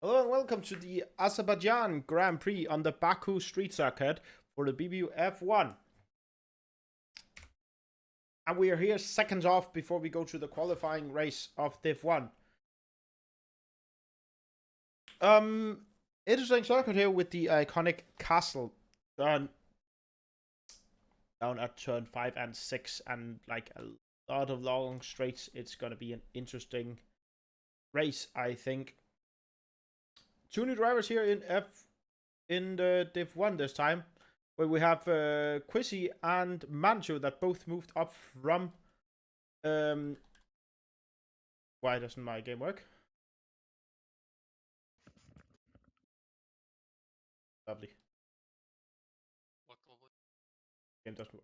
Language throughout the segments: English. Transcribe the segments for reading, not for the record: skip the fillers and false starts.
Hello and welcome to the Azerbaijan Grand Prix on the Baku Street Circuit for the BBU F1. And we are here seconds off before we go to the qualifying race of Div1. Interesting circuit here with the iconic castle down at turn 5 and 6 and like a lot of long straights. It's going to be an interesting race, I think. Two new drivers here in the Div1 this time, where we have Quizzy and Mancho that both moved up from. Why doesn't my game work? Lovely. What lovely? Game doesn't work.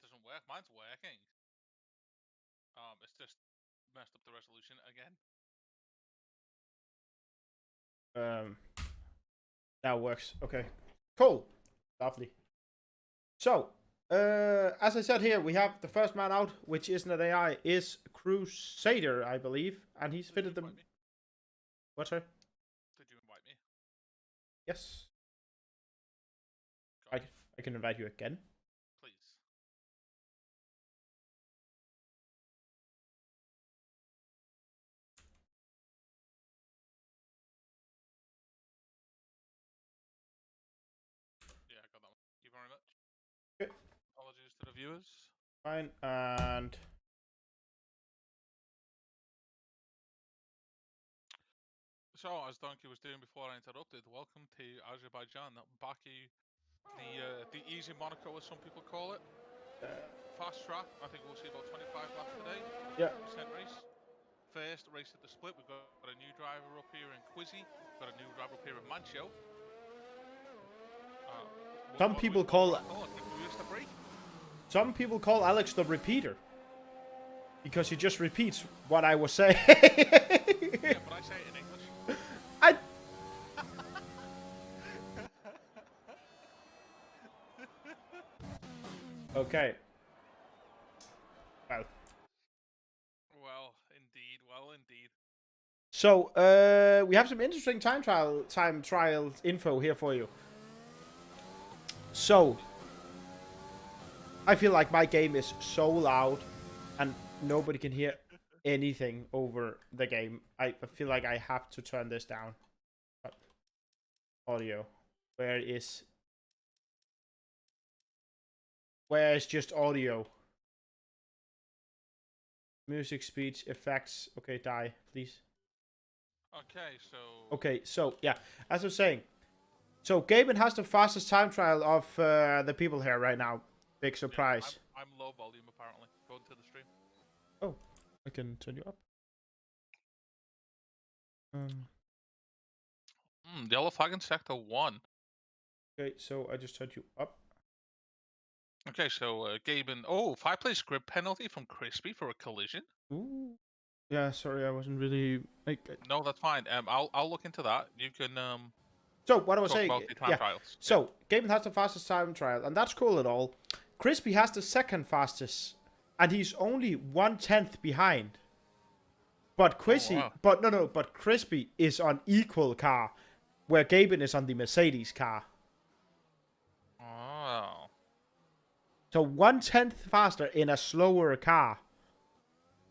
Doesn't work. Mine's working. It's just messed up the resolution again. Now it works. Okay. Cool. Lovely. So, as I said here, we have the first man out, which isn't an AI, is Crusader, I believe, and he's fitted them. What, sir? Did you invite me? Yes. I can invite you again. Please. Yeah, I got that one. Thank you very much. Okay. Apologies to the viewers. Fine, and So, as Donkey was doing before I interrupted, welcome to Azerbaijan, Baku, the easy Monaco, as some people call it. Fast track. I think we'll see about 25 laps today. yeah. 10% race. First race at the split, we've got a new driver up here in Quizzy. We've got a new driver up here in Mancho. Some people call Prix. Some people call Alex the repeater because he just repeats what I was saying. Yeah, but I say it in English. I. Okay. Well, indeed. So, we have some interesting time trial info here for you. So, I feel like my game is so loud and nobody can hear anything over the game. I feel like I have to turn this down. Audio. Where is just audio? Music, speech, effects. Okay, die, please. Okay, so yeah, as I was saying, so Gaben has the fastest time trial of the people here right now. Big surprise. Yeah, I'm low volume apparently. Going to the stream. Oh, I can turn you up. Yellow flag in sector 1. Okay, so I just turned you up. Okay, so Gaben. Oh, 5-place grid penalty from Crispy for a collision. Ooh. Yeah, sorry, I wasn't really. No, that's fine. I'll look into that. You can So what I was saying, about the time trials. So Gaben has the fastest time trial, and that's cool at all. Crispy has the second fastest, and he's only 1/10 behind. But Quizzy, but Crispy is on equal car, where Gaben is on the Mercedes car. Oh. So 1/10 faster in a slower car.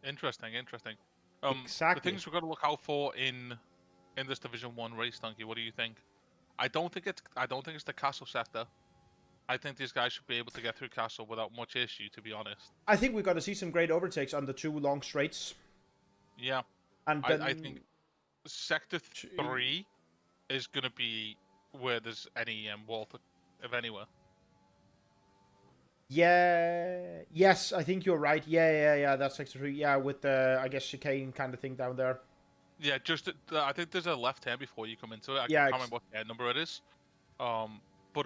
Interesting. Exactly. The things we're going to look out for in this Division 1 race, Donkey. What do you think? I don't think it's the castle sector. I think these guys should be able to get through castle without much issue, to be honest. I think we're going to see some great overtakes on the two long straights. Yeah. And then I think sector 3 is going to be where there's any Walter, if anywhere. Yeah. Yes, I think you're right. Yeah. That's sector 3. Yeah, with the, I guess, chicane kind of thing down there. Yeah, just I think there's a left turn before you come into it. I can't remember what number it is. But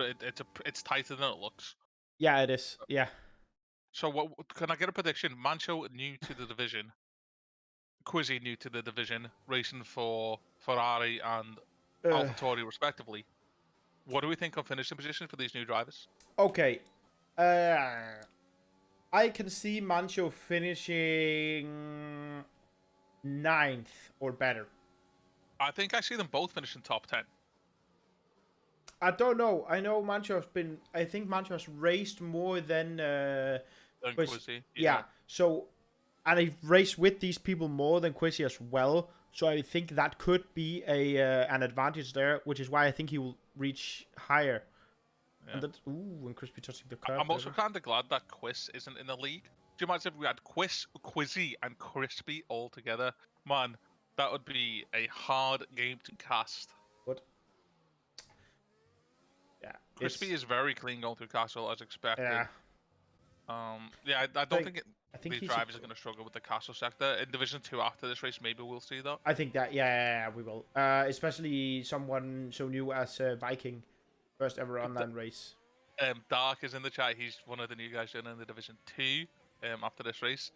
it's tighter than it looks. Yeah, it is. Yeah. So what can I get a prediction? Mancho new to the division. Quizzy new to the division, racing for Ferrari and AlphaTauri respectively. What do we think of finishing position for these new drivers? Okay. I can see Mancho finishing 9th or better. I think I see them both finishing top 10. I don't know. I know Mancho's been. I think Mancho has raced more than. Quizzy, yeah. So, and he raced with these people more than Quizzy as well. So I think that could be an advantage there, which is why I think he will reach higher. Yeah. And that, ooh, and Crispy touching the curb. I'm also kind of glad that Quiz isn't in the league. Do you imagine if we had Quizzy, and Crispy all together? Man, that would be a hard game to cast. What? Yeah. Crispy is very clean going through castle as expected. Yeah. Yeah, I don't think these drivers are going to struggle with the castle sector. In Division 2 after this race, maybe we'll see that. I think that, yeah, we will. Especially someone so new as Viking. First ever online race. Dark is in the chat. He's one of the new guys joining the Division 2 after this race.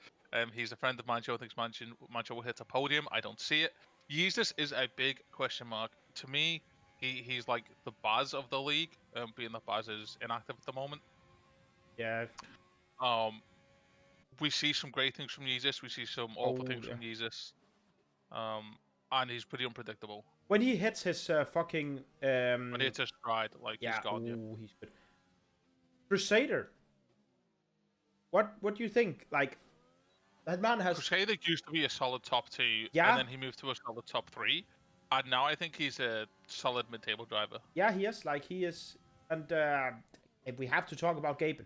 He's a friend of Mancho. Thinks Mancho will hit a podium. I don't see it. Yeezus is a big question mark. To me, he's like the Baz of the league, being that Baz is inactive at the moment. Yeah. We see some great things from Yeezus. We see some awful things from Yeezus. And he's pretty unpredictable. When he hits his fucking... when he hits his stride, like, he's gone. Ooh, he's good. Crusader. What do you think? Like, that man has... Crusader used to be a solid top 2, yeah. and then he moved to a solid top 3. And now I think he's a solid mid-table driver. Yeah, he is. Like, he is... And if we have to talk about Gaben.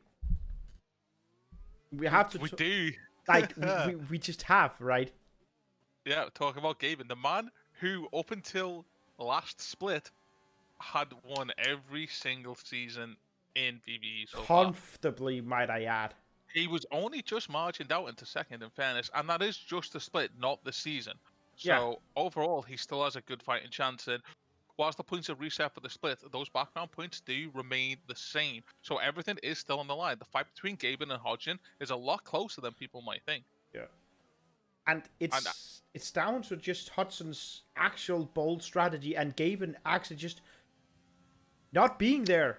We have to... We do. Like, we just have, right? Yeah, talk about Gaben. The man who, up until last split, had won every single season in BBU so comfortably, far. Might I add. He was only just margined out into second, in fairness, and that is just the split, not the season. So overall, he still has a good fighting chance. And whilst the points have reset for the split, those background points do remain the same. So everything is still on the line. The fight between Gaben and Hodgson is a lot closer than people might think. Yeah. And it's down to just Hudson's actual bold strategy and Gaben actually just not being there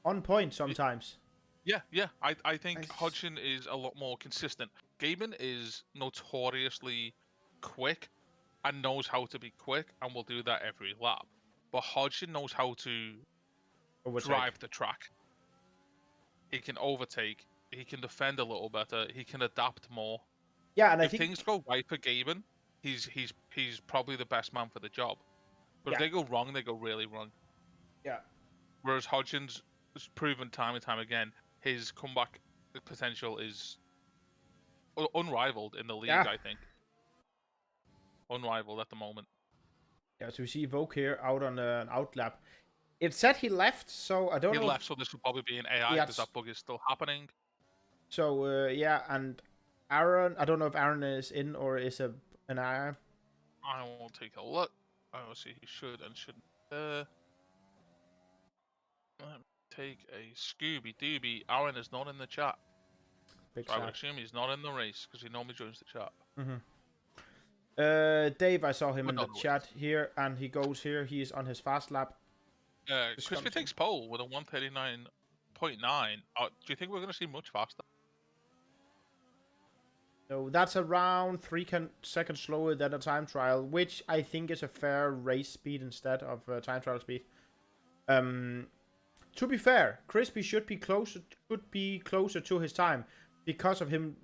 on point sometimes. Yeah. I think Hodgson is a lot more consistent. Gaben is notoriously quick and knows how to be quick and will do that every lap. But Hodgson knows how to drive the track. He can overtake. He can defend a little better. He can adapt more. Yeah, and if things go right for Gaben, he's probably the best man for the job. But if they go wrong, they go really wrong. Yeah. Whereas Hodgson's proven time and time again, his comeback potential is unrivaled in the league, I think. Unrivaled at the moment. Yeah, so we see Vogue here out on an outlap. It said he left, so I don't know. He left, so this will probably be an AI because that bug is still happening. So, yeah, and Aaron, I don't know if Aaron is in or is an AI. I will take a look. I will see who should and shouldn't. Let me take a Scooby Dooby. Aaron is not in the chat. So I would assume he's not in the race because he normally joins the chat. Dave, I saw him in the chat here, and he goes here. He's on his fast lap. Crispy takes pole with a 139.9. Do you think we're going to see much faster? No, that's around 3 seconds slower than a time trial, which I think is a fair race speed instead of time trial speed. To be fair, Crispy should be closer to his time because of him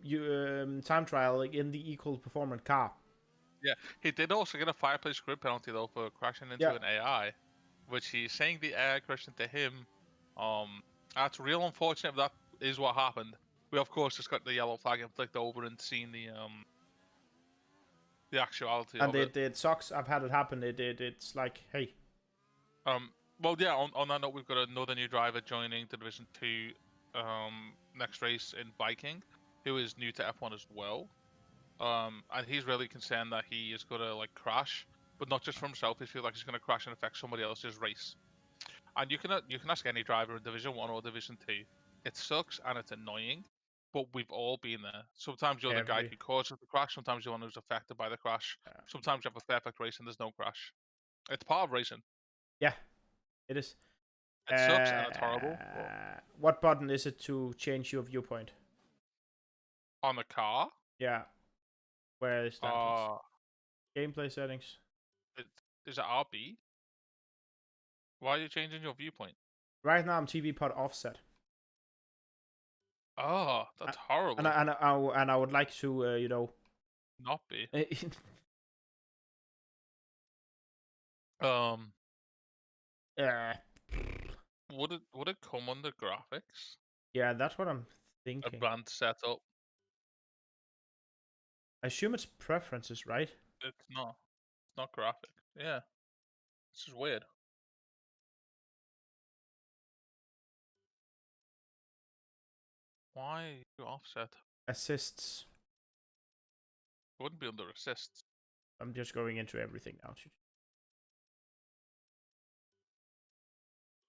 time trial in the equal performance car. Yeah, he did also get a fireplace grid penalty though for crashing into an AI, which he's saying the AI crashed into him. That's real unfortunate if that is what happened. We of course just got the yellow flag and flicked over and seen the actuality of it. It sucks. I've had it happen. It's like, hey. Well, yeah. On that note, we've got another new driver joining the Division 2 next race in Viking, who is new to F1 as well. And he's really concerned that he is gonna like crash, but not just for himself. He feels like he's gonna crash and affect somebody else's race. And you can ask any driver in Division 1 or Division 2. It sucks and it's annoying, but we've all been there. Sometimes you're the guy who causes the crash. Sometimes you're the one who's affected by the crash. Sometimes you have a perfect race and there's no crash. It's part of racing. Yeah, it is. It sucks and it's horrible. What button is it to change your viewpoint? On the car? Yeah. Where is that? Gameplay settings. Is it RB? Why are you changing your viewpoint? Right now I'm TV pod offset. Oh, that's horrible. And I would like to, you know, not be. Would it come under graphics? Yeah, that's what I'm A thinking. brand setup? I assume it's preferences, right? It's not. It's not graphic. Yeah. This is weird. Why you offset? Assists. It wouldn't be under assists. I'm just going into everything now.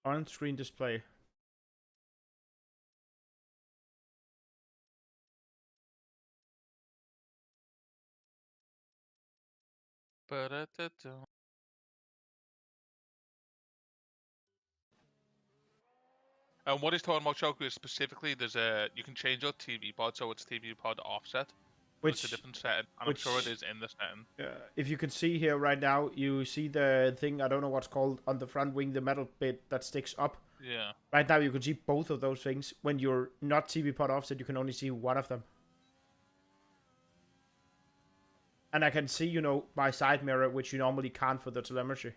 On-screen display. And what he's talking about, Shoku, is specifically you can change your TV pod so it's TV pod offset. It's a different setting, and I'm sure it is in the setting. If you can see here right now, you see the thing, I don't know what's called, on the front wing, the metal bit that sticks up. Yeah. Right now you can see both of those things. When you're not TV pod offset, you can only see one of them. And I can see, you know, my side mirror, which you normally can't for the telemetry.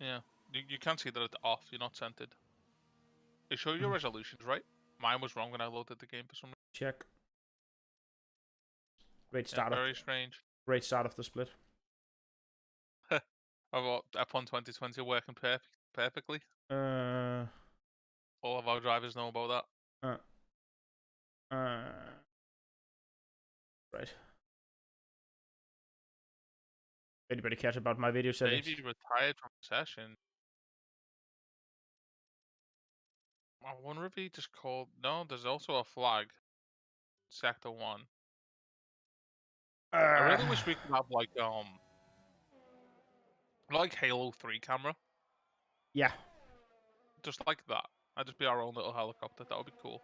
Yeah. You can see that it's off, you're not centered. It shows your resolutions, right? Mine was wrong when I loaded the game for some reason. Check. Great start. Very strange. Great start of the split. About F1 2020 working perfectly. All of our drivers know about that. Right. Anybody cares about my video settings? Maybe retired from the session. I wonder if he just called. No, there's also a flag. Sector 1. I really wish we could have like Halo 3 camera. Yeah. Just like that. I'd just be our own little helicopter. That would be cool.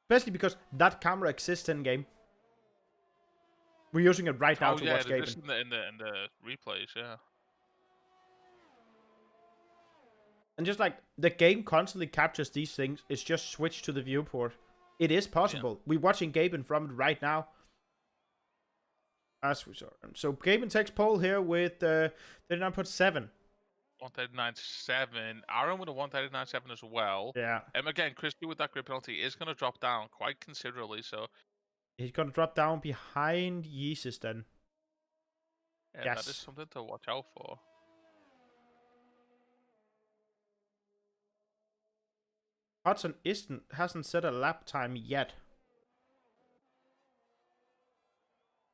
Especially because that camera exists in game. We're using it right now to watch gaming. In the replays, yeah. And just like the game constantly captures these things, it's just switched to the viewport. It is possible. Yeah. We're watching Gaben from it right now. As we saw. So Gaben takes pole here with 39.7. 139.7. Aaron with a 139.7 as well. Yeah. Again, Crispy with that grip penalty is going to drop down quite considerably. So he's going to drop down behind Yeezus then. Yeah, yes. That is something to watch out for. Hudson hasn't set a lap time yet.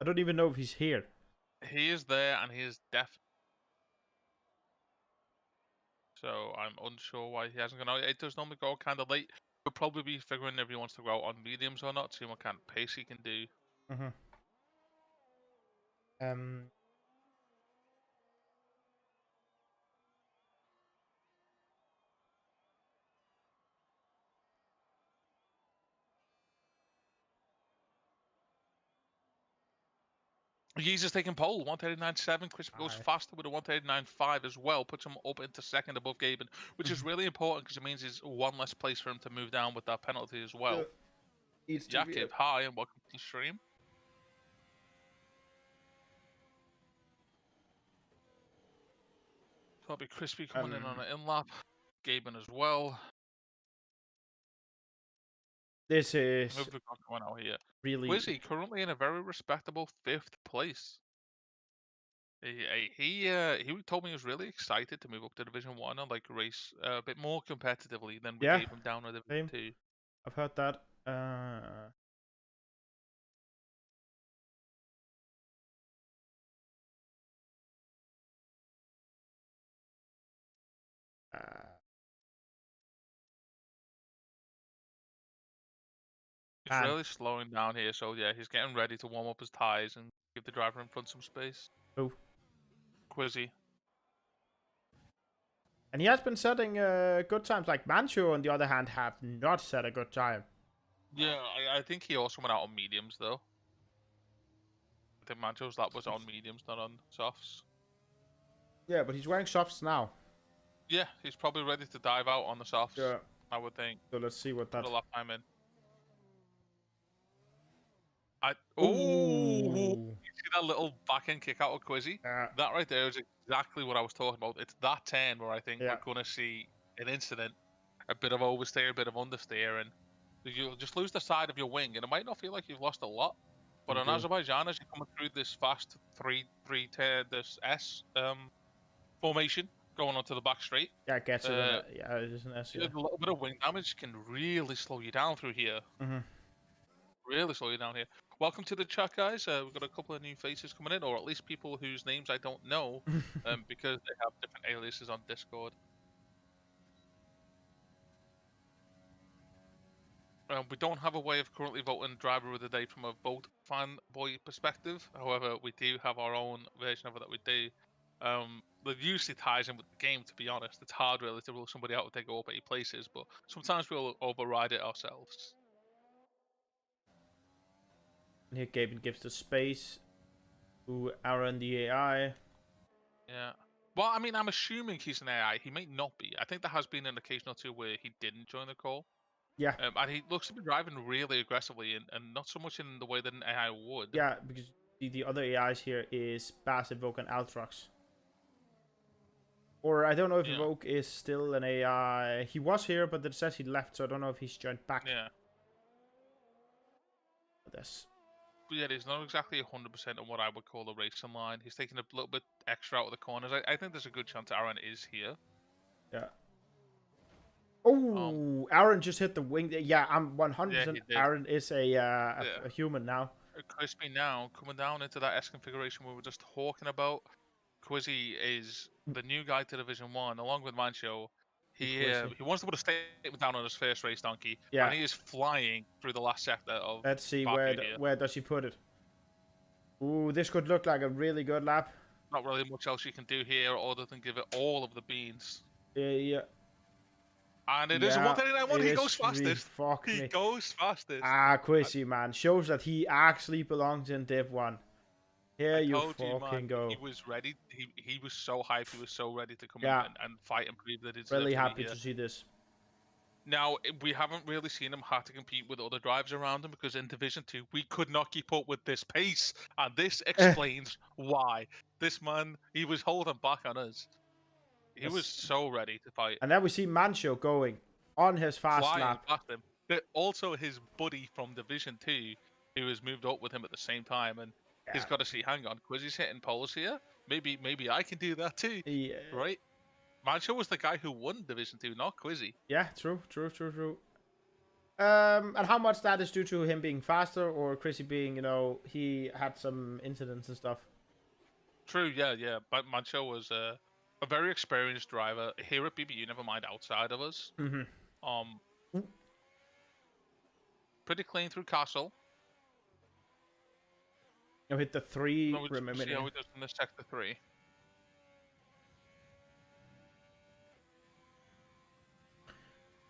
I don't even know if he's here. He is there, and he is deaf. So I'm unsure why he hasn't gone out. It does normally go kind of late. He'll probably be figuring if he wants to go out on mediums or not, seeing what kind of pace he can do. Yeezus taking pole, 139.7. Chris goes faster with a 139.5 as well, puts him up into second above Gaben, which is really important because it means there's one less place for him to move down with that penalty as well. Yakib, hi, and welcome to the stream. So that'll be Crispy coming in on an in-lap. Gaben as well. This is Who have we got going out here? Really, Quizzy currently in a very respectable 5th place. He told me he was really excited to move up to Division 1 and like race a bit more competitively than we gave him down at Division 2. I've heard that. He's really slowing down here, so yeah, he's getting ready to warm up his tyres and give the driver in front some space. Who? Quizzy. And he has been setting good times. Like Manchu, on the other hand, have not set a good time. Yeah, I think he also went out on mediums, though. I think Mancho's lap was on mediums, not on softs. Yeah, but he's wearing softs now. Yeah, he's probably ready to dive out on the softs. Yeah. I would think. So let's see what Put that. a lap time in. Oh, you Ooh. see that little back end kick out of Quizzy? Yeah. That right there is exactly what I was talking about. It's that turn where I think Yeah. we're going to see an incident, a bit of oversteer, a bit of understeer, and you'll just lose the side of your wing, and it might not feel like you've lost a lot. But You on do. Azerbaijan, as you're coming through this fast this S formation going onto the back straight, Yeah, it gets it. Yeah, it is an S. a Yeah. little bit of wing damage can really slow you down through here. Mm-hmm. Really slow you down here. Welcome to the chat, guys. We've got a couple of new faces coming in, or at least people whose names I don't know, because they have different aliases on Discord. We don't have a way of currently voting driver of the day from a vote fanboy perspective. However, we do have our own version of it that we do. That usually ties in with the game, to be honest. It's hard really to rule somebody out if they go up 8 places, but sometimes we'll override it ourselves. And here Gaben gives the space to Aaron the AI. Yeah. Well, I mean, I'm assuming he's an AI. He may not be. I think there has been an occasion or two where he didn't join the call. Yeah. And he looks to be driving really aggressively and not so much in the way that an AI would. Yeah, because the other AIs here is Bass, Evoke, and Altrox. Or I don't know if Evoke is still an AI. He was here, but it says he left, so I don't know if he's joined back. Yeah. This. But yeah, he's not exactly 100% on what I would call a racing line. He's taking a little bit extra out of the corners. I think there's a good chance Aaron is here. Yeah. Oh, Aaron just hit the wing. Yeah, I'm 100%. Yeah, Aaron is a human now. Crispy now coming down into that S configuration we were just talking about. Quizzy is the new guy to Division 1, along with Mancho. He wants to put a statement down on his first race, Donkey. Yeah. And he is flying through the last sector of. Let's see where does he put it. Ooh, this could look like a really good lap. Not really much else you can do here other than give it all of the beans. Yeah. And it is 1:39.1. He goes fastest. He goes fastest. Quizzy, man. Shows that he actually belongs in Div 1. Here you fucking go. He was ready. He was so hyped. He was so ready to come in and fight and prove that it's really happy to see this. Now, we haven't really seen him have to compete with other drivers around him because in Division 2, we could not keep up with this pace. And this explains why. This man, he was holding back on us. He was so ready to fight. And then we see Mancho going on his fast lap. Past him. But also his buddy from Division 2, who has moved up with him at the same time. And he's got to see, hang on, Quizzy's hitting poles here. Maybe I can do that too. Yeah. Right? Mancho was the guy who won Division 2, not Quizzy. Yeah, true. And how much that is due to him being faster or Quizzy being, he had some incidents and stuff? True, yeah. But Mancho was a very experienced driver here at BBU, never mind outside of us. Mm-hmm. Pretty clean through Castle. He'll hit the 3. See how he does in the sector 3.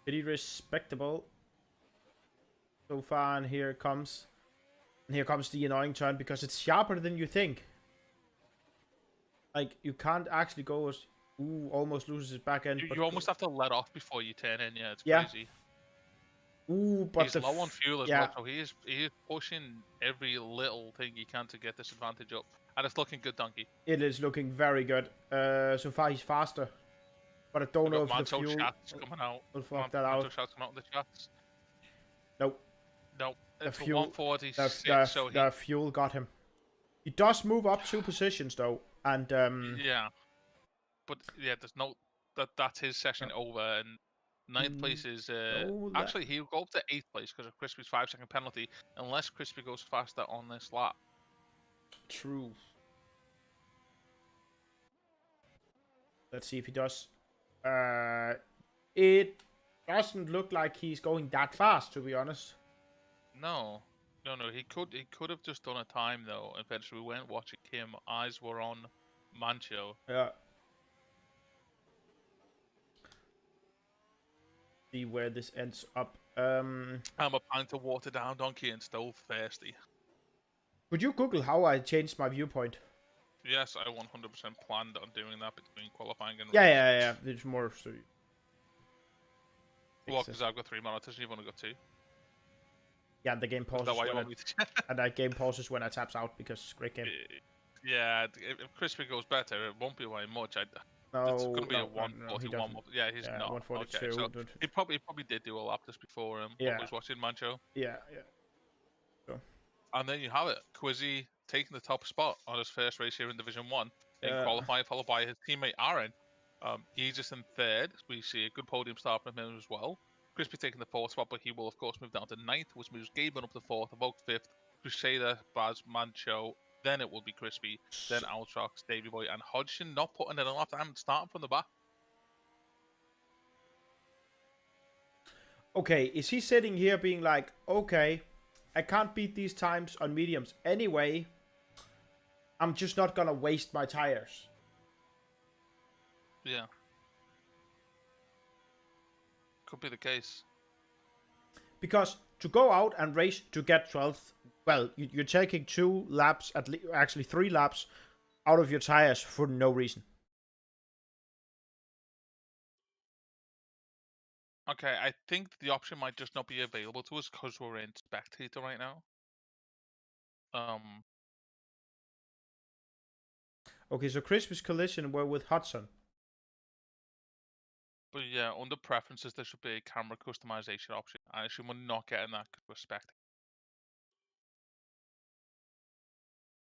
Pretty respectable so far, and here comes the annoying turn because it's sharper than you think. Like, you can't actually go as almost loses his back end. You almost have to let off before you turn in. Yeah, it's crazy. Ooh, but he's low on fuel as well, so he is pushing every little thing he can to get this advantage up, and it's looking good, Donkey. It is looking very good. So far he's faster, but I don't know if the fuel coming out. Will fuck that out. Shots coming out of the chats. Nope. It's the fuel, 146. The fuel got him. He does move up 2 positions though, and yeah, but yeah, there's no that's his session over, and 9th place is actually he'll go up to 8th place because of Crispy's 5-second penalty, unless Crispy goes faster on this lap. True. Let's see if he does. It doesn't look like he's going that fast, to be honest. No. He could have just done a time though. Eventually, we went watching him. Eyes were on Mancho. Yeah. See where this ends up. I'm a pint of water down, Donkey, and still thirsty. Could you Google how I changed my viewpoint? Yes, I 100% planned on doing that between qualifying and Yeah, race. yeah. It's more so. Well, because I've got 3 monitors and you've only got 2. Yeah, and the game Is that pauses why you when want me to? and that game pauses when I taps out because great game. Yeah, if Crispy goes better, it won't be by much. It's No, going to be a no, he 141. doesn't. Yeah, he's Yeah, not. Okay, 142. so he probably did do a lap just before what Yeah, was watching Mancho. yeah. So, And then you have it. Quizzy taking the top spot on his first race here in Division 1 in qualifying, followed by his teammate Aaron. He's just in third. We see a good podium start from him as well. Crispy taking the fourth spot, but he will, of course, move down to ninth, which moves Gaben up to fourth, Evoke fifth, Crusader, Baz, Mancho. Then it will be Crispy, then Altrox, Davy Boy, and Hodgson not putting it in a lap time, starting from the back. okay, is he sitting here being like, okay, I can't beat these times on mediums anyway. I'm just not gonna waste my tires. Yeah. Could be the case. Because to go out and race to get 12th, well, you're taking 2 laps, actually 3 laps out of your tires for no reason. Okay, I think the option might just not be available to us because we're in spectator right now. Okay, so Crispy's collision were with Hudson. But yeah, under preferences, there should be a camera customization option. I assume we're not getting that because we're spectator.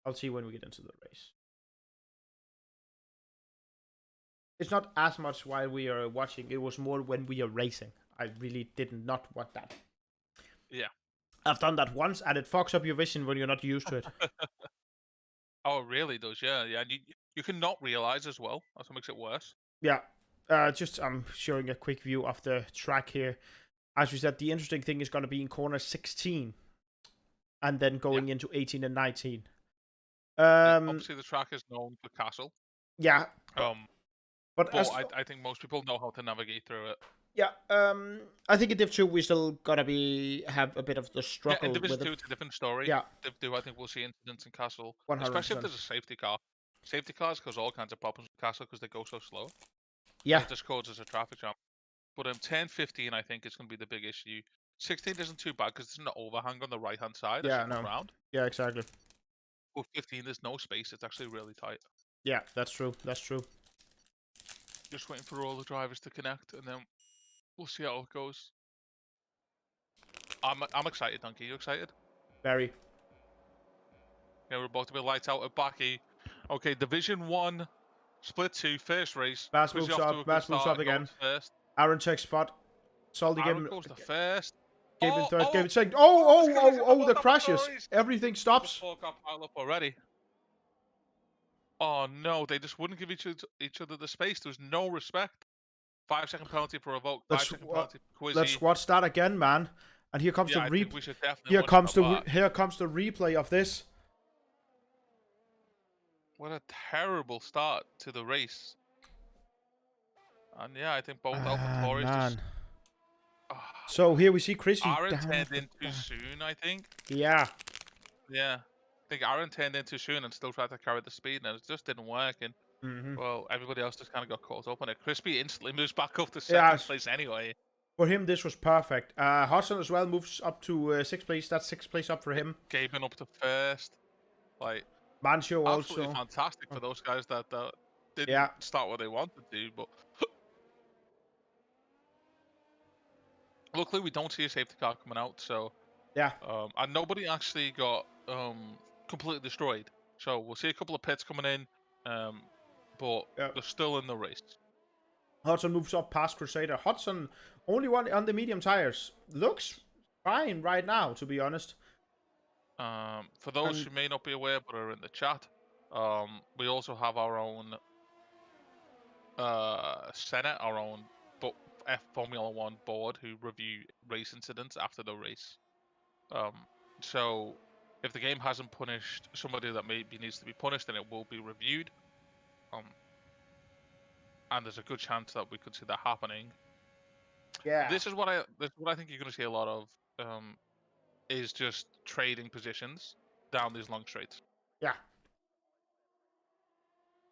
I'll see when we get into the race. It's not as much while we are watching. It was more when we are racing. I really did not want that. Yeah. I've done that once, and it fucks up your vision when you're not used to it. Oh, it really does, yeah. Yeah, and you can not realize as well. That's what makes it worse. Yeah. I'm showing a quick view of the track here. As we said, the interesting thing is going to be in corner 16. And then going into 18 and 19. Obviously, the track is known for Castle. Yeah. But I think most people know how to navigate through it. Yeah, I think in Div 2 we still gotta have a bit of the struggle. Yeah, in Division with 2 it's a different story. Yeah. Div 2, I think we'll see incidents in Castle. 100%. Especially if there's a safety car. Safety cars cause all kinds of problems with Castle because they go so slow. Yeah. It just causes a traffic jam. But 10, 15, I think is going to be the big issue. 16 isn't too bad because there's an overhang on the right-hand side as you come around. Yeah, exactly. But 15, there's no space. It's actually really tight. Yeah, that's true. That's true. Just waiting for all the drivers to connect, and then we'll see how it goes. I'm excited, Donkey. You excited? Very. Yeah, we're about to be lights out at Backy. Okay, Division 1, Split 2, first race. Bass moves up. Bass moves up again. First. Aaron takes spot. Salty Aaron goes to first. Game in third. Game in second. Oh, the crashes. Everything stops. The got piled up already. Oh no, they just wouldn't give each other the space. There was no respect. 5-second penalty for Evoke. 5-second penalty for Quizzy. Let's watch that again, man. And here comes the replay. Here comes the replay of this. What a terrible start to the race. And yeah, I think both AlphaTauris just... So here we see Chris. Aaron turned in too soon, I think. Yeah. Yeah. I think Aaron turned in too soon and still tried to carry the speed, and it just didn't work. And well, everybody else just kind of got caught up on it. Crispy instantly moves back up to second place anyway. For him, this was perfect. Hudson as well moves up to sixth place. That's sixth place up for him. Gaben up to first. Like Mancho absolutely also fantastic for those guys that didn't start what they wanted to. But luckily, we don't see a safety car coming out. So yeah. And nobody actually got completely destroyed. So we'll see a couple of pits coming in, but they're still in the race. Hudson moves up past Crusader. Hudson, only one on the medium tires. Looks fine right now, to be honest. For those who may not be aware but are in the chat, we also have our own Senate, our own F Formula 1 board who review race incidents after the race. So if the game hasn't punished somebody that maybe needs to be punished, then it will be reviewed. And there's a good chance that we could see that happening. Yeah. This is what I think you're going to see a lot of. Is just trading positions down these long straights. Yeah.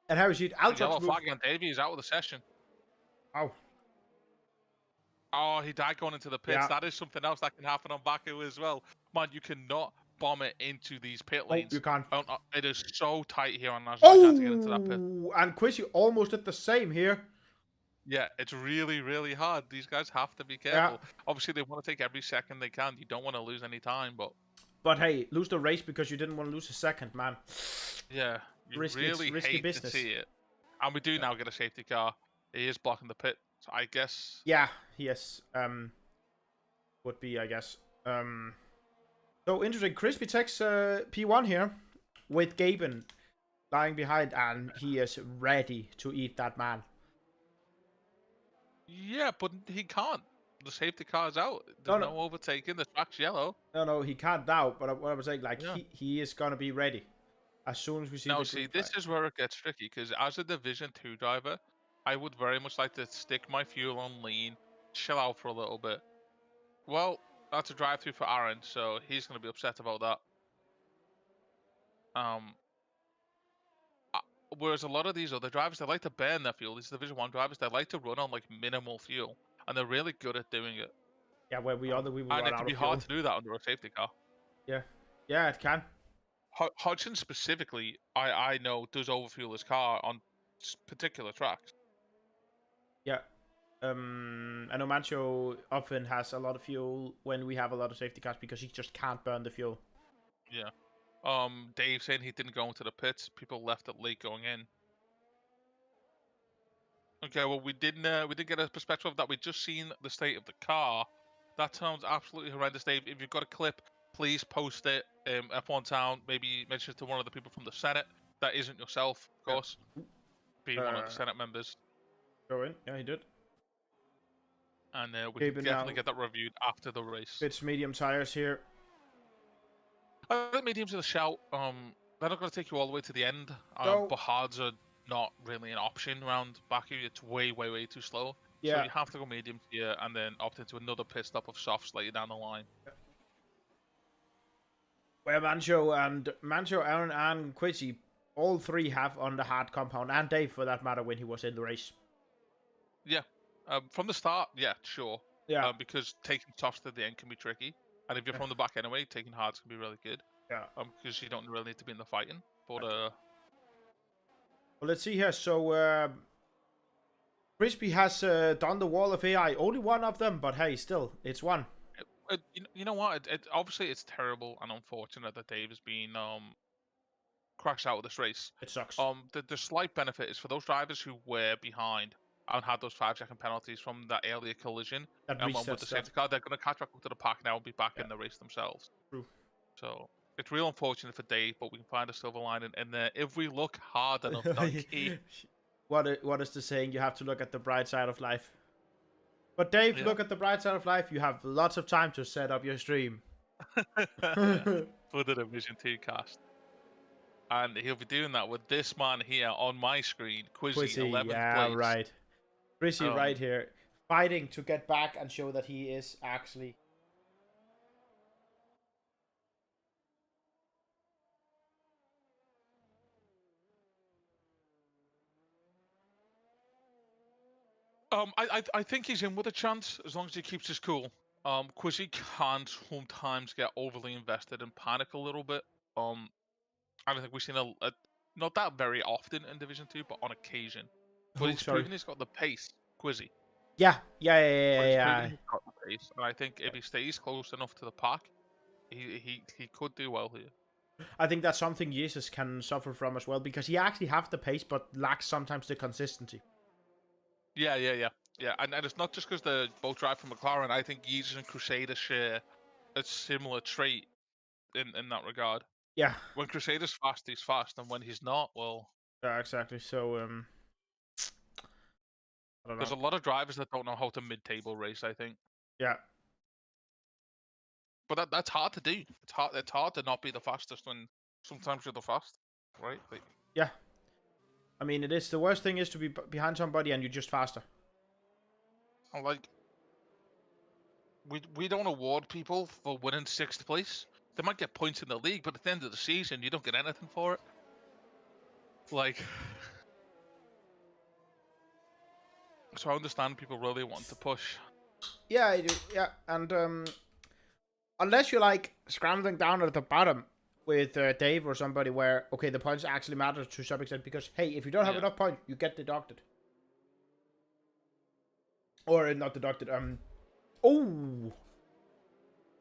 And how is it? The yellow Altrox move. flag on Davey is out of the session. Oh. Oh, he died going into the pits. Yeah. That is something else that can happen on Baku as well. Man, you cannot bomb it into these pit lanes. You can't. It is so tight here on Azerbaijan to get into that pit. And Quizzy almost did the same here. Yeah, it's really, really hard. These guys have to be careful. Obviously, they want to take every second they can. You don't want to lose any time, but... But hey, lose the race because you didn't want to lose a second, man. Yeah, you really risky hate business. to see it. And we do now get a safety car. He is blocking the pit, so I guess... Yeah, yes. Would be, I guess. So interesting. Crispy takes P1 here with Gaben lying behind, and he is ready to eat that man. Yeah, but he can't. The safety car's out. There's no overtaking. The track's yellow. No, he can't now. But what I was saying, like, he is gonna be ready as soon as we see. Now, see, this is where it gets tricky, because as a Division 2 driver, I would very much like to stick my fuel on lean, chill out for a little bit. Well, that's a drive-through for Aaron, so he's going to be upset about that. Whereas a lot of these other drivers, they like to burn their fuel. These Division 1 drivers, they like to run on, like, minimal fuel, and they're really good at doing it. Yeah, where we will and run it out can be of fuel. hard to do that under a safety car. Yeah, it can. Hodgson specifically, I know, does overfuel his car on particular tracks. Yeah. I know Mancho often has a lot of fuel when we have a lot of safety cars because he just can't burn the fuel. Yeah. Dave saying he didn't go into the pits. People left it late going in. Okay, well we didn't get a perspective of that. We've just seen the state of the car. That sounds absolutely horrendous, Dave. If you've got a clip, please post it. F1 Town, maybe mention it to one of the people from the Senate. That isn't yourself, of course. Being one of the Senate members. Go in. Yeah, he did. And we can definitely get that reviewed after the race. It's medium tires here. I think mediums are the shout. They're not going to take you all the way to the end. But hards are not really an option around Baku. It's way, way, way too slow. Yeah. So you have to go mediums here and then opt into another pit stop of softs later down the line. Where Mancho, Aaron, and Quizzy, all three have on the hard compound, and Dave for that matter when he was in the race. Yeah. From the start, yeah, sure. Yeah. Because taking softs to the end can be tricky. And if you're from the back anyway, taking hards can be really good. Yeah. Because you don't really need to be in the fighting. But well, let's see here. So Crispy has done the wall of AI. Only one of them, but hey, still, it's one. You know what? Obviously it's terrible and unfortunate that Dave has been crashed out of this race. It sucks. The slight benefit is for those drivers who were behind and had those 5-second penalties from that earlier collision and with the safety car, they're going to catch back up to the pack now and be back in the race themselves. True. So it's real unfortunate for Dave, but we can find a silver lining in there if we look hard enough. What is the saying? You have to look at the bright side of life. But Dave, look at the bright side of life. You have lots of time to set up your stream. For the Division 2 cast. And he'll be doing that with this man here on my screen, Quizzy 11th place. Yeah, right. Quizzy right here, fighting to get back and show that he is actually... I think he's in with a chance as long as he keeps his cool. Quizzy can sometimes get overly invested and panic a little bit. I don't think we've seen not that very often in Division 2, but on occasion. But he's proven he's got the pace, Quizzy. Yeah. He's got the pace, and I think if he stays close enough to the pack, he could do well here. I think that's something Jesus can suffer from as well, because he actually has the pace, but lacks sometimes the consistency. Yeah, and it's not just because they both drive from McLaren. I think Yeezus and Crusader share a similar trait in that regard. Yeah. When Crusader's fast, he's fast, and when he's not, well... Yeah, exactly. So, I don't know. There's a lot of drivers that don't know how to mid-table race, I think. Yeah. But that's hard to do. It's hard to not be the fastest when sometimes you're the fast, right? Yeah. I mean, it is. The worst thing is to be behind somebody and you're just faster. Like, we don't award people for winning 6th place. They might get points in the league, but at the end of the season, you don't get anything for it. Like, So I understand people really want to push. Yeah, I do. Yeah, and unless you're like scrambling down at the bottom with Dave or somebody, where okay, the points actually matter to some extent because hey, if you don't have enough points, you get deducted, or not deducted. Oh,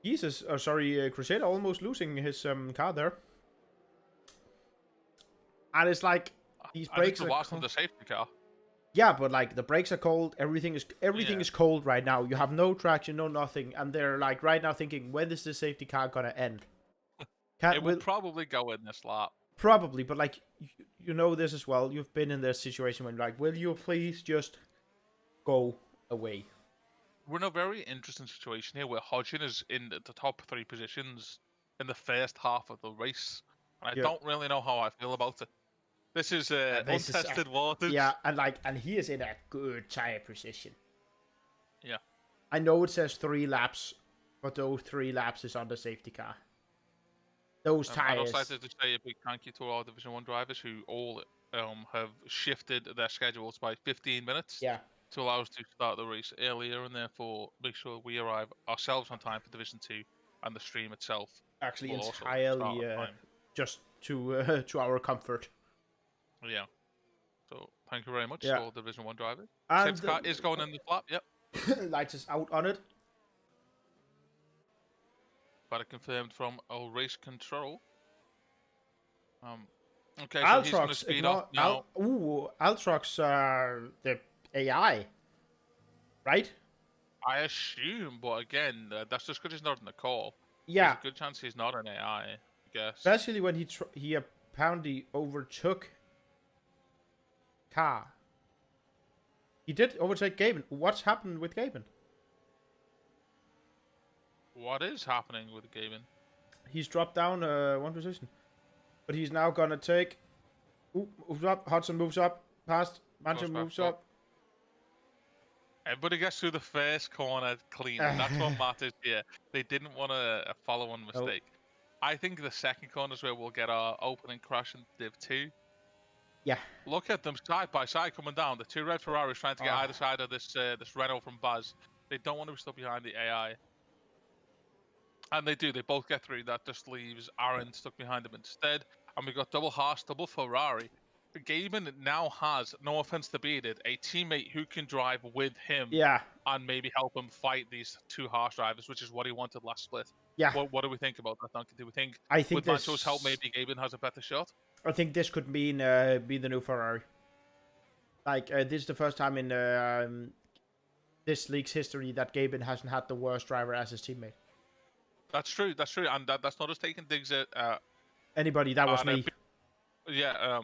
Jesus! Oh, sorry, Crusader almost losing his car there, and it's like these I think brakes the are. last of the safety car. Yeah, but like the brakes are cold. Everything is cold right now. You have no traction, no nothing, and they're like right now thinking, when is the safety car gonna end? It will probably go in this lap. Probably, but like you know this as well. You've been in this situation when like, will you please just go away? We're in a very interesting situation here where Hodgson is in the top 3 positions in the first half of the race, and I don't really know how I feel about it. This is untested waters. Yeah, and he is in a good tire position. Yeah. I know it says 3 laps, but those 3 laps is on the safety car. Those tires. I'd also like to say a big thank you to our Division 1 drivers who all have shifted their schedules by 15 minutes to allow us to start the race earlier and therefore make sure we arrive ourselves on time for Division 2 and the stream itself. Actually, entirely just to our comfort. Yeah. So thank you very much to all Division 1 drivers. And safety car is going in the flap, yep. Lights us out on it. But it confirmed from our race control. Okay, so he's going to speed up now. Altrox, the AI, right? I assume, but again, that's just because he's not in the call. Yeah. There's a good chance he's not an AI, I guess. Especially when he apparently overtook Car. He did overtake Gaben. What's happened with Gaben? What is happening with Gaben? He's dropped down 1 position. But he's now gonna take... Ooh, moves up. Hudson moves up. Past. Mansion moves up. Everybody gets through the first corner clean. And that's what matters here. They didn't want a follow-on mistake. I think the second corner is where we'll get our opening crash in Div 2. Yeah. Look at them side by side coming down. The 2 red Ferraris trying to get either side of this Renault from Baz. They don't want to be stuck behind the AI. And they do. They both get through. That just leaves Aaron stuck behind them instead. And we've got double Haas, double Ferrari. Gaben now has, no offense to Bearded, a teammate who can drive with him. Yeah. And maybe help him fight these 2 Haas drivers, which is what he wanted last split. Yeah. What do we think about that, Duncan? Do we think, with Mancho's help, maybe Gaben has a better shot? I think this could mean be the new Ferrari. Like, this is the first time in this league's history that Gaben hasn't had the worst driver as his teammate. That's true. That's true, and that's not us taking digs at anybody. That was me. Yeah.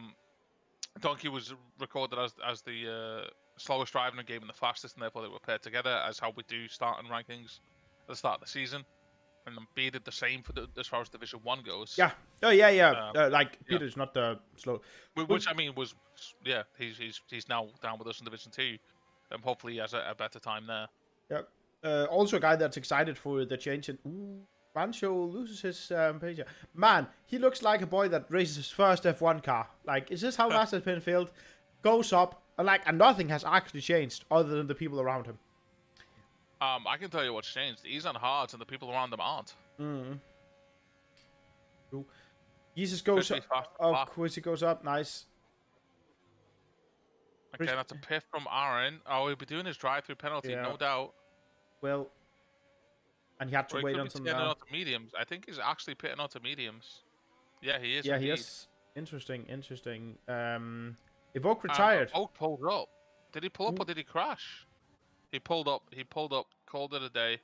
Donkey was recorded as the slowest driver in the game and the fastest, and therefore they were paired together as how we do starting rankings at the start of the season. And then Peter did the same for as far as Division 1 goes. Yeah. Oh yeah. Like Peter's not the slow. Which I mean was he's now down with us in Division 2. Hopefully he has a better time there. Yeah. Also a guy that's excited for the change. And Rancho loses his page. Man, he looks like a boy that races his first F1 car. Like, is this how Master's Pinfield goes up? And nothing has actually changed other than the people around him. I can tell you what's changed. He's on hards and the people around him aren't. Cool. Jesus goes up. Oh, Quizzy goes up. Nice. Okay, that's a pit from Aaron. Oh, he'll be doing his drive-through penalty, no doubt. Well, and he had to wait until now. Onto mediums. I think he's actually pitting onto mediums. Yeah, he is. Yeah, indeed. he is. Interesting. Evoke retired. Evoke pulled up. Did he pull up or did he crash? He pulled up. Called it a day.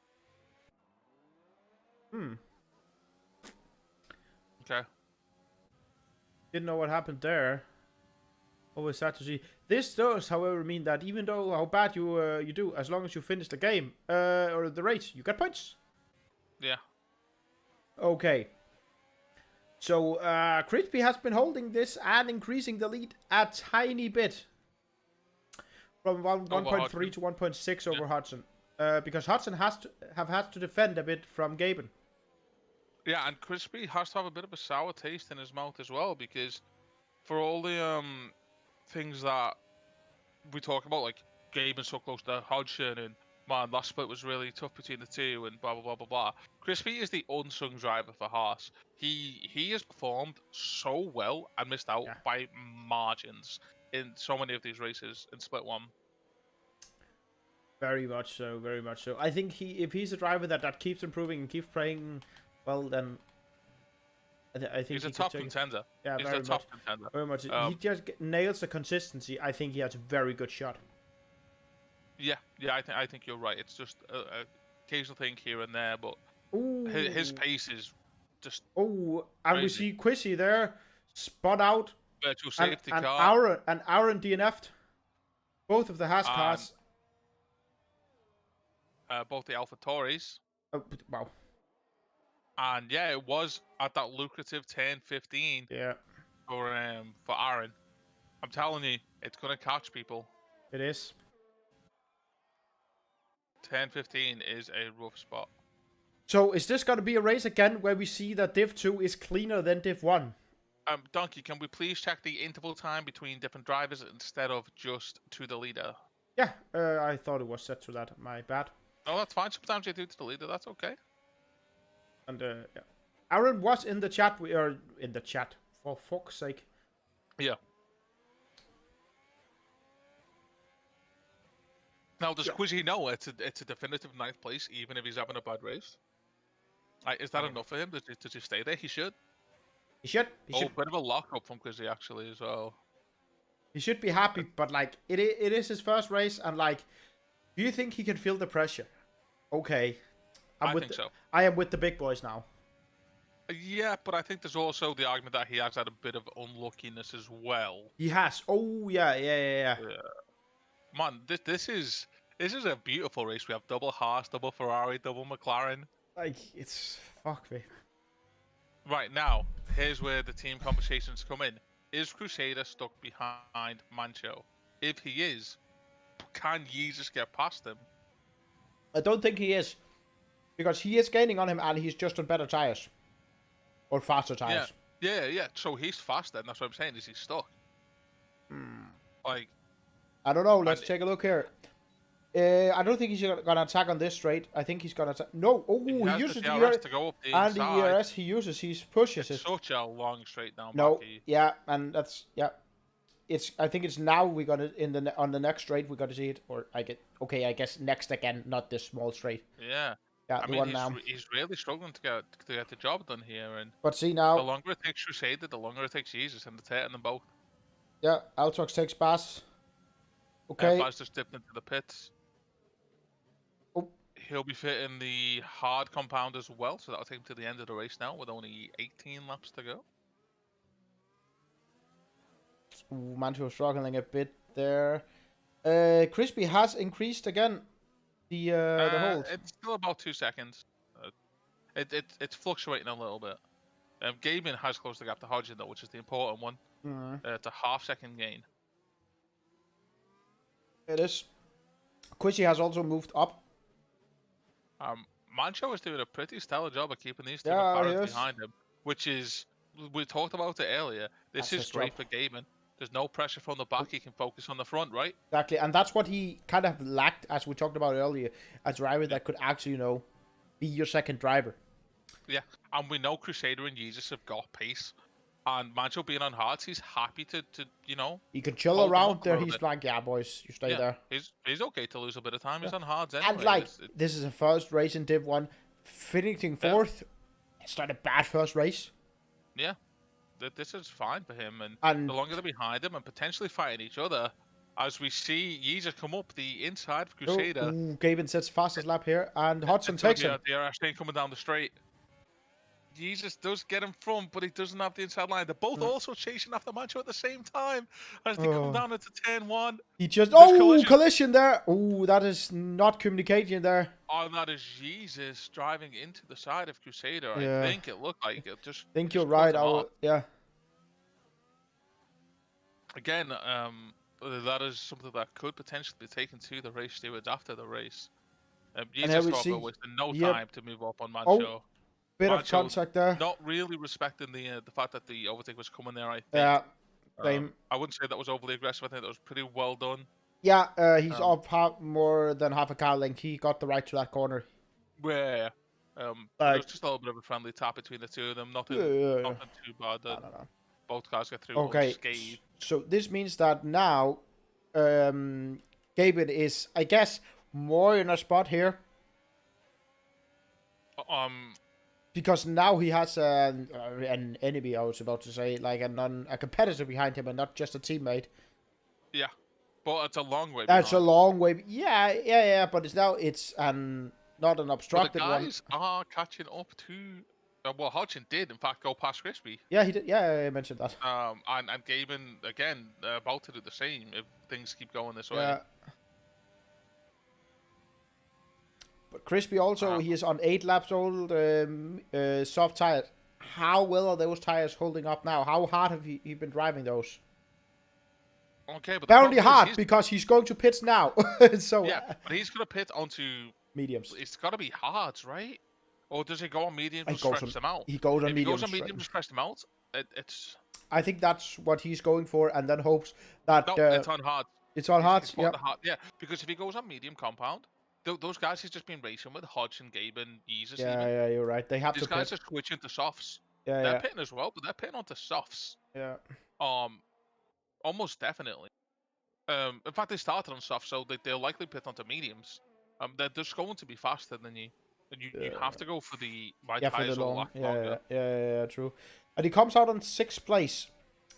Okay. Didn't know what happened there. Always sad to see. This does, however, mean that even though how bad you do, as long as you finish the game or the race, you get points. Yeah. Okay. So Crispy has been holding this and increasing the lead a tiny bit from 1.3 to 1.6 over Hudson, because Hudson have had to defend a bit from Gaben. Yeah, and Crispy has to have a bit of a sour taste in his mouth as well, because for all the things that we talk about, like Gaben so close to Hodgson, and man, last split was really tough between the two, and blah blah blah blah blah. Crispy is the unsung driver for Haas. He has performed so well and missed out Yeah. by margins in so many of these races in split one. Very much so, very much so. I think if he's a driver that keeps improving and keeps playing well, then I think he's a he top could take contender. Yeah, he's very a top much. contender. Very much. He just nails the consistency. I think he has a very good shot. Yeah, I think you're right. It's just a occasional thing here and there, but his pace is just. And crazy. we see Quizzy there, spot out. Virtual safety car. Aaron DNF'd. Both of the Haas cars. Both the Alpha Tauris. Oh, wow. And yeah, it was at that lucrative 10-15. Yeah. For Aaron. I'm telling you, it's gonna catch people. It is. 10-15 is a rough spot. So is this gonna be a race again where we see that Div 2 is cleaner than Div 1? Donkey, can we please check the interval time between different drivers instead of just to the leader? Yeah, I thought it was set to that. My bad. No, that's fine. Sometimes you do to the leader. That's okay. And yeah. Aaron was in the chat. We are in the chat, for fuck's sake. Yeah. Now, does Quizzy know it's a definitive 9th place, even if he's having a bad race? Is that enough for him? Does he stay there? He should. He should. Bit of a lock-up from Quizzy, actually, as well. He should be happy, but like, it is his first race, and like, do you think he can feel the pressure? Okay. I think so. I am with the big boys now. Yeah, but I think there's also the argument that he has had a bit of unluckiness as well. He has. Oh, yeah. Man, this is a beautiful race. We have double Haas, double Ferrari, double McLaren. Like, it's... Fuck me. Right, now, here's where the team conversations come in. Is Crusader stuck behind Mancho? If he is, can Jesus get past him? I don't think he is. Because he is gaining on him and he's just on better tyres. Or faster tyres. Yeah. So he's faster, and that's what I'm saying, is he's stuck. Like... I don't know, let's take a look here. I don't think he's gonna attack on this straight. I think he's gonna attack... No! Oh, he uses the ERS to go up the and inside. the ERS he pushes it's such a long straight down. No, Backy. yeah, and that's... Yeah. I think it's now we're gonna... On the next straight, we're gonna see it. Or I guess next again, not this small straight. Yeah. Yeah, I mean, he's really struggling to get the job done here, and but see now, the longer it takes Crusader, the longer it takes Jesus, and it's hitting them both. Yeah, Altrox takes Bass. Okay. Bass just dipped into the pits. Oh. He'll be fitting the hard compound as well, so that'll take him to the end of the race now with only 18 laps to go. Ooh, Mancho struggling a bit there. Crispy has increased again. The hold. It's still about 2 seconds. It's fluctuating a little bit. Gabin has closed the gap to Hodgson though, which is the important one. It's a half-second gain. It is. Quizzy has also moved up. Mancho is doing a pretty stellar job of keeping these two McLarens behind him, which is, we talked about it earlier. This is great for Gabin. There's no pressure from the back. He can focus on the front, right? Exactly, and that's what he kind of lacked, as we talked about earlier, a driver that could actually, be your second driver. Yeah, and we know Crusader and Jesus have got pace. And Mancho being on hards, he's happy to He can chill around there. He's like, yeah, boys, you stay there. He's okay to lose a bit of time. He's on hards anyway. And like, this is a first race in Div 1. Finishing fourth, it's not a bad first race. Yeah. This is fine for him, and the longer they're behind him and potentially fighting each other, as we see Jesus come up the inside of Crusader. Gavin sets fastest lap here, and Hodgson takes him. The RS coming down the straight. Jesus does get him front, but he doesn't have the inside line. They're both also chasing after Mancho at the same time as they come down into turn 1. He just collision there. Oh, that is not communicating there. Oh, that is Jesus driving into the side of Crusader. I think it looked like it. Think you're right. Yeah. Again, that is something that could potentially be taken to the race stewards after the race. Jesus wasted no time to move up on Mancho. Bit of contact there. Not really respecting the fact that the overtake was coming there, I think. Yeah, same. I wouldn't say that was overly aggressive. I think that was pretty well done. Yeah, he's Um, up more than half a car length. He got the right to that corner. where it was Like, just a little bit of a friendly tap between the two of them. yeah. Nothing too bad that No. both cars get through Okay, unscathed. so this means that now, Gaben is, I guess, more in a spot here because now he has an enemy. I was about to say, like a competitor behind him, and not just a teammate. Yeah, but it's a long way That's a behind. long way. Yeah. But it's not an But the obstructed one. guys are catching up to. Well, Hodgson did in fact go past Crispy. Yeah, he did. Yeah, I mentioned that. And Gaben again about to do the same if things keep going this way. Yeah. But Crispy also, he is on 8 laps old, soft tires. How well are those tires holding up now? How hard have he been driving those? Okay, but Apparently hard because he's going to pits now. So yeah, but he's gonna pit onto mediums. It's got to be hards, right? Or does he go on medium to He stretch them out? He goes on if mediums. He goes on medium to stretch them out. It's. I think that's what he's going for, and then hopes that No, it's on hard. It's on hard. Yeah. Yeah, because if he goes on medium compound, those guys he's just been racing with, Hodgson, Gaben, Yeezus. Yeah, you're right. They have These to. These guys are switching to softs. Yeah, they're pitting as well, but they're pitting onto softs. Yeah. Almost definitely. In fact, they started on softs, so they'll likely pit onto mediums. They're just going to be faster than you. And you have to go for the tires for the long. Longer. Yeah, true. And he comes out on 6th place,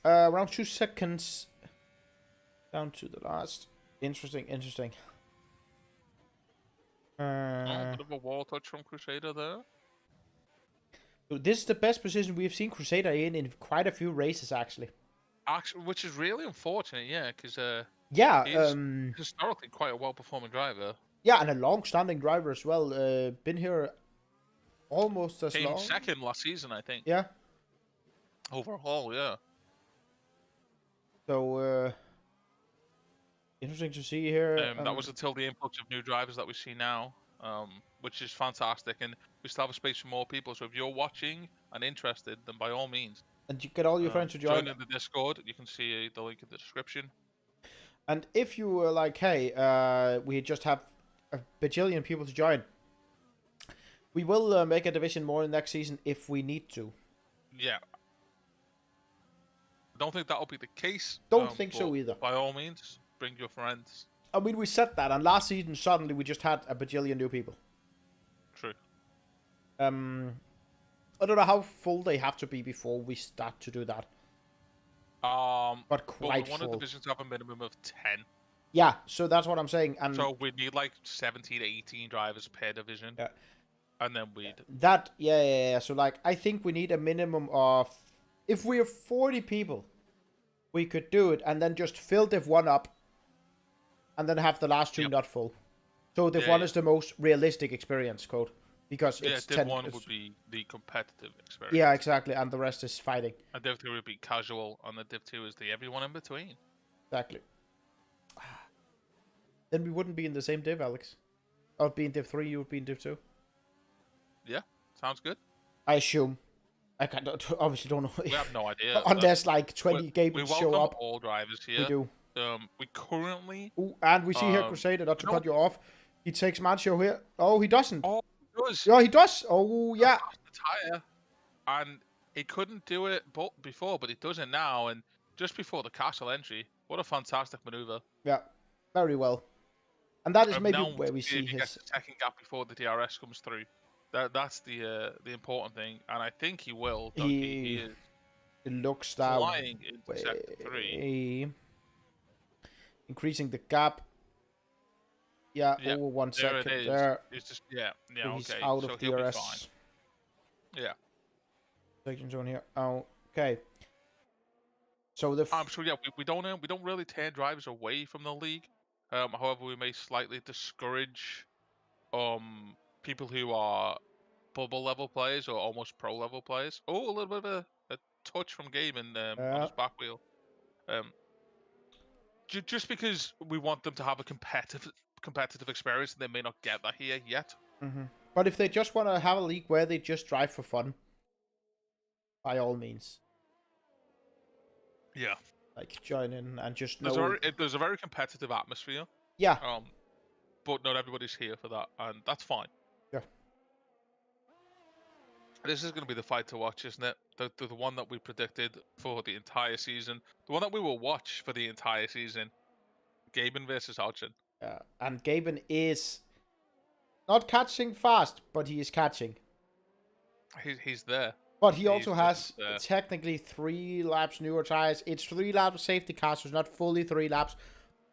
around 2 seconds down to the last. Interesting. A bit of a wall touch from Crusader there. So this is the best position we've seen Crusader in quite a few races, actually. Which is really unfortunate, yeah, because he's historically quite a well-performing driver. Yeah, and a long-standing driver as well. Been here almost as long. Came second last season, I think. Yeah. Overall, yeah. So, interesting to see here. That was until the influx of new drivers that we see now, which is fantastic. And we still have a space for more people. So if you're watching and interested, then by all means. And you get all your friends to join. In the Discord. You can see the link in the description. And if you were like, hey, we just have a bajillion people to join, we will make a division more next season if we need to. Yeah. I don't think that'll be the case. Don't think so either. By all means, bring your friends. I mean, we said that, and last season, suddenly, we just had a bajillion new people. True. I don't know how full they have to be before we start to do that. But quite full. One of the divisions have a minimum of 10. Yeah, so that's what I'm saying. And so we need like 17 to 18 drivers per division. Yeah. And then we'd... Yeah. So, like, I think we need a minimum of... If we have 40 people, we could do it, and then just fill Div1 up, and then have the last two not full. So Div1 is the most realistic experience code. Because it's Div1 would be the competitive experience. Yeah, exactly, and the rest is fighting. And Div2 would be casual, and the Div2 is the everyone in between. Exactly. Then we wouldn't be in the same div, Alex. I would be in Div3, you would be in Div2. Yeah, sounds good. I assume. I obviously don't know. We have no idea. Unless like 20 gamers show up. All drivers here. We do. We currently... Ooh, and we see here Crusader, not to cut you off. He takes Mancho here. Oh, he doesn't. Oh, he does. Yeah, he does. Oh, yeah. The tire. And he couldn't do it before, but he does it now. And just before the castle entry, what a fantastic maneuver. Yeah, very well. And that is maybe now where we see he gets the second gap before the DRS comes through. That's the important thing, and I think he will. He is. It looks that flying into sector 3, increasing the gap. Yeah, over 1 second it is. there. It's just He's okay. out so of DRS. Yeah. Section zone here. Okay. So the. So yeah, we don't really turn drivers away from the league. However, we may slightly discourage people who are bubble level players or almost pro level players. Oh, a little bit of a touch from Gaiman on his back wheel. Just because we want them to have a competitive experience, and they may not get that here yet. Mm-hmm. But if they just want to have a league where they just drive for fun, by all means. Yeah. like join in and just know. There's a very competitive atmosphere. Yeah. But not everybody's here for that, and that's fine. Yeah. This is going to be the fight to watch, isn't it? The one that we predicted for the entire season. The one that we will watch for the entire season. Gaben versus Hodgson. Yeah. And Gaben is not catching fast, but he is catching. He's there. But he also has technically 3 laps newer tires. It's 3 laps safety car, so it's not fully 3 laps,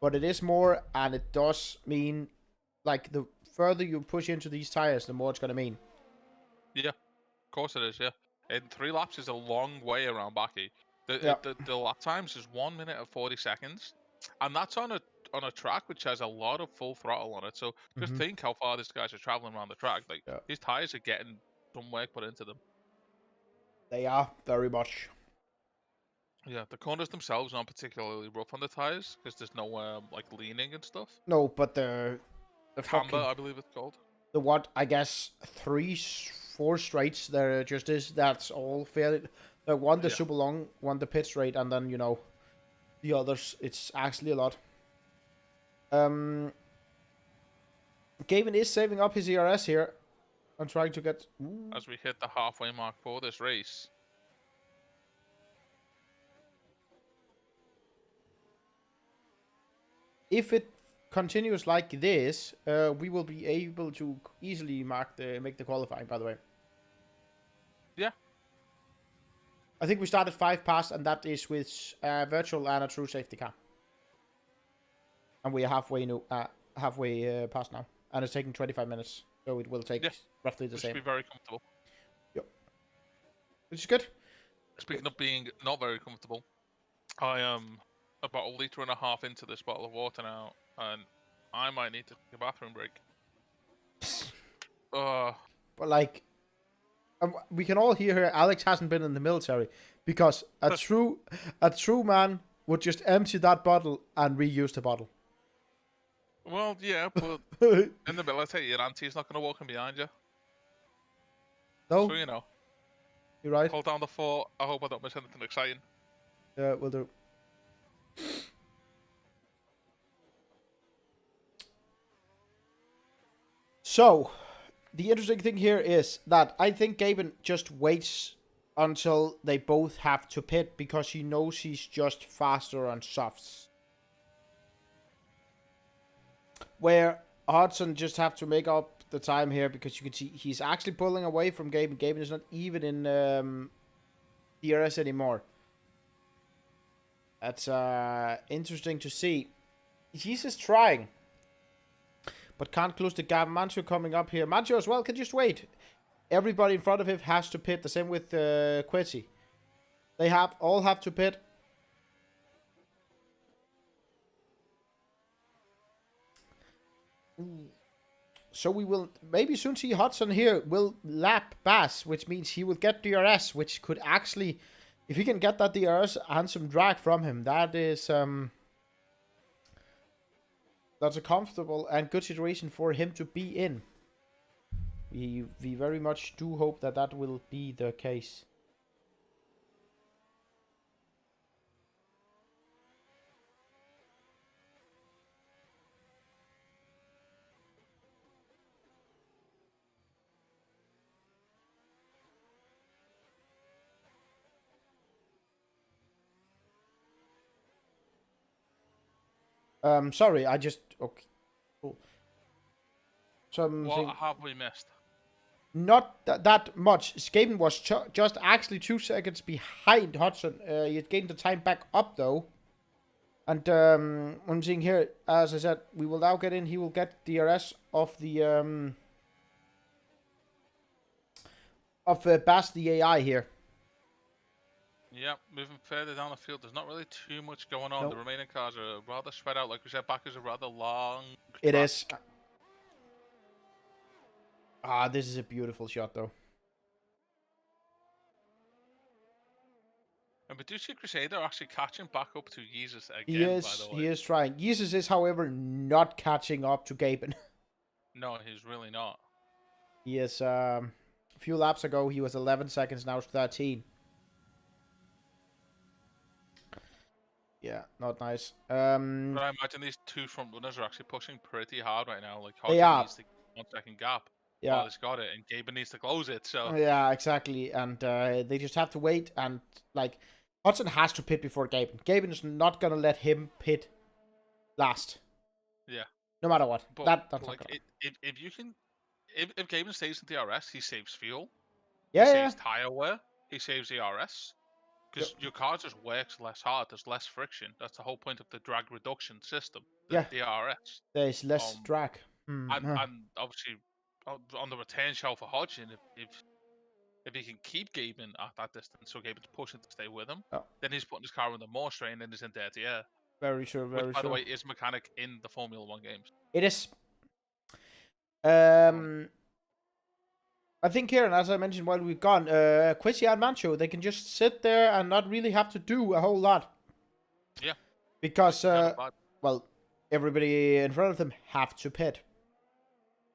but it is more, and it does mean, like, the further you push into these tires, the more it's going to mean. Yeah, of course it is, yeah. And 3 laps is a long way around Baku. The lap times is 1 minute and 40 seconds, and that's on a track which has a lot of full throttle on it. So just think how far these guys are traveling around the track. Like, these tires are getting some work put into them. They are, very much. Yeah, the corners themselves aren't particularly rough on the tires because there's no like leaning and stuff. No, but the camber, I believe it's called. The what? I guess 3-4 straights there just is. That's all fairly. The one the super long, one the pit straight, and then the others. It's actually a lot. Gavin is saving up his ERS here. I'm trying to get... As we hit the halfway mark for this race. If it continues like this, we will be able to easily make the qualifying, by the way. Yeah. I think we started 5 past, and that is with virtual and a true safety car. And we are halfway past now. And it's taking 25 minutes. So it will take roughly the same. Should be very comfortable. Yep. Which is good. Speaking of being not very comfortable, I am about 1.5 liters into this bottle of water now, and I might need to take a bathroom break. But like, we can all hear here, Alex hasn't been in the military, because a true man would just empty that bottle and reuse the bottle. Well, yeah, but in the military, your auntie's not going to walk in behind you. No. So, you know. You're right. Hold down the fort. I hope I don't miss anything exciting. Yeah, we'll do. So, the interesting thing here is that I think Gaben just waits until they both have to pit because he knows he's just faster on softs. Where Hodgson just have to make up the time here because you can see he's actually pulling away from Gaben. Gaben is not even in DRS anymore. That's interesting to see. He's just trying. But can't close the gap. Mancho coming up here. Mancho as well can just wait. Everybody in front of him has to pit. The same with Quetty. They all have to pit. So we will maybe soon see Hodgson here will lap Bass, which means he will get DRS, which could actually, if he can get that DRS and some drag from him, that is that's a comfortable and good situation for him to be in. We very much do hope that that will be the case. Sorry, I just... Okay, cool. What have we missed? Not that much. Skaven was just actually 2 seconds behind Hodgson. He had gained the time back up, though. And what I'm seeing here, as I said, we will now get in. He will get DRS of the... Bass the AI here. Yep, moving further down the field, there's not really too much going on. Nope. The remaining cars are rather spread out. Like we said, back is a rather long track. It is. This is a beautiful shot, though. And Medusa Crusader actually catching back up to Jesus again, by the way. He is trying. Jesus is, however, not catching up to Gaben. No, he's really not. He is, a few laps ago, he was 11 seconds, now it's 13. Yeah, not nice. But I imagine these two front runners are actually pushing pretty hard right now. Like They Hodgson are. needs to get 1 second gap Yeah. while he's got it, and Gaben needs to close it. So Yeah, exactly. And they just have to wait. And like, Hudson has to pit before Gaben. Gaben is not gonna let him pit last. yeah, No matter what. but That's like not gonna. if you can, if Gaben stays in DRS, he saves fuel, he Yeah, yeah. saves tire wear, he saves ERS. Because your car just works less hard, there's less friction. That's the whole point of the drag reduction system, the Yeah. DRS. There's less drag. And obviously on the return shell for Hodgson, if he can keep Gaben at that distance, so Gaben's pushing to stay with him, then he's putting his car under more strain and he's in dirty air. Very sure, very Which, by sure. the way, is mechanic in the Formula 1 games. It is. I think here, and as I mentioned while we've gone, Quizzy and Mancho, they can just sit there and not really have to do a whole lot. Yeah. Because, well, everybody in front of them have to pit.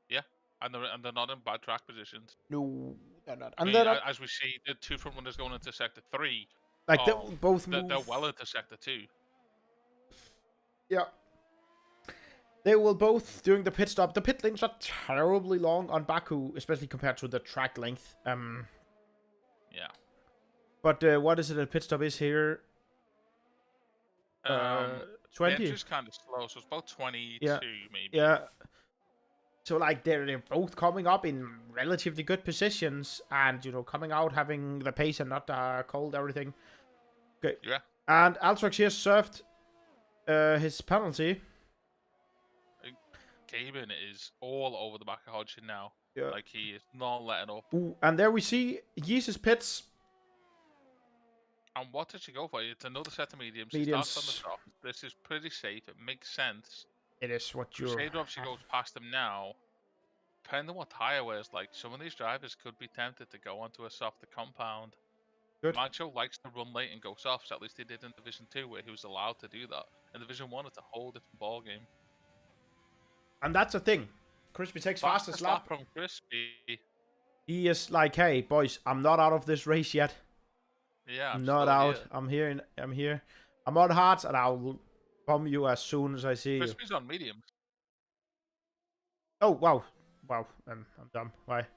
Yeah, and they're not in bad track positions. No, they're not. And as we see, the two front runners going into Sector 3, like, both they're well into Sector 2. Yeah. They will both, during the pit stop, the pit lane's not terribly long on Baku, especially compared to the track length. Yeah. But what is it the pit stop is here? 20? The entry's kind of slow, so it's about 22 maybe. Yeah. So, like, they're both coming up in relatively good positions and, you know, coming out having the pace and not cold everything. Okay. Yeah. And Altrox here served his penalty. Gaben is all over the back of Hodgson now. Yeah. Like, he is not letting up. Ooh, and there we see Yeezus pits. And what did she go for? It's another set of mediums. He starts on the soft. This is pretty safe. It makes sense. It is what you're... Crusader obviously goes past him now. Depending on what tire wears like, some of these drivers could be tempted to go onto a softer compound. Good. Macho likes to run late and go soft, so at least he did in Division 2 where he was allowed to do that. In Division 1, it's a whole different ballgame. And that's the thing. Crispy takes fastest lap. From Crispy. He is like, hey, boys, I'm not out of this race yet. Yeah, I'm not out. Here. I'm here. I'm here. I'm on hards, and I'll bomb you as soon as I see Crispy's on mediums. Oh, wow. Wow. I'm dumb. Why?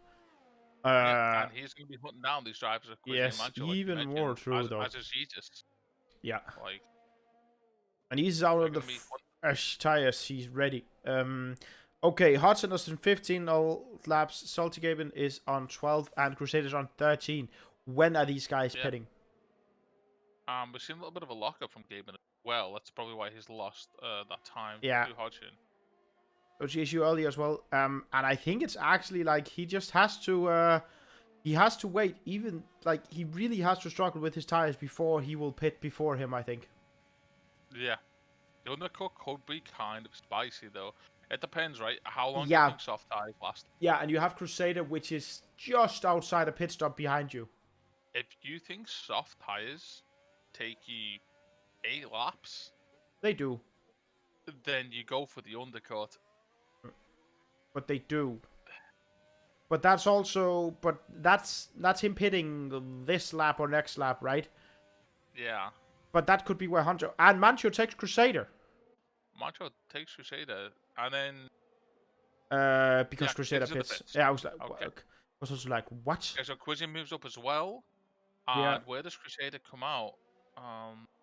Yeah, and he's going to be hunting down these drivers. Yes, Mancho, even like more true, though. As is Jesus. Yeah. Like, and he's out of the fresh tires. He's ready. Okay, Hudson is on 15 all laps. Salty Gaben is on 12, and Crusader's on 13. When are these guys pitting? We've seen a little bit of a lockup from Gaben as well. That's probably why he's lost that time to Hodgson. Which issue earlier as well. And I think it's actually like he just has to wait. Even like he really has to struggle with his tires before he will pit before him, I think. Yeah. The undercut could be kind of spicy though. It depends, right? How long do you think soft tires last? Yeah, and you have Crusader, which is just outside a pit stop behind you. If you think soft tires take you 8 laps, they do. Then you go for the undercut. But they do. But that's also, that's him pitting this lap or next lap, right? Yeah. But that could be where Hunter and Mancho takes Crusader. Mancho takes Crusader, and then because Crusader pits. Yeah, I was like, okay. I was also like, what? Okay, so Quizzy moves up as well. And where does Crusader come out?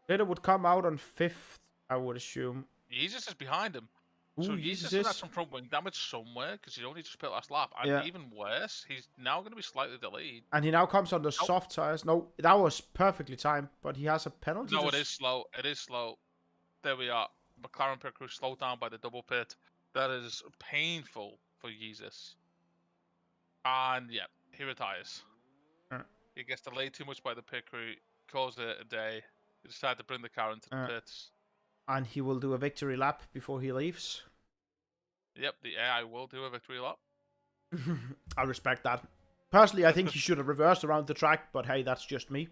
Crusader would come out on 5th, I would assume. Jesus is behind him. Ooh, so Jesus has some front wing damage somewhere because he only just pit last lap. And even worse, he's now going to be slightly delayed. And he now comes on the soft tires. No, that was perfectly timed, but he has a penalty. No, it is slow. It is slow. There we are. McLaren pit crew slowed down by the double pit. That is painful for Jesus. And yeah, he retires. He gets delayed too much by the pit crew. Calls it a day. He decided to bring the car into the pits. And he will do a victory lap before he leaves. Yep, the AI will do a victory lap. I respect that. Personally, I think he should have reversed around the track, but hey, that's just me.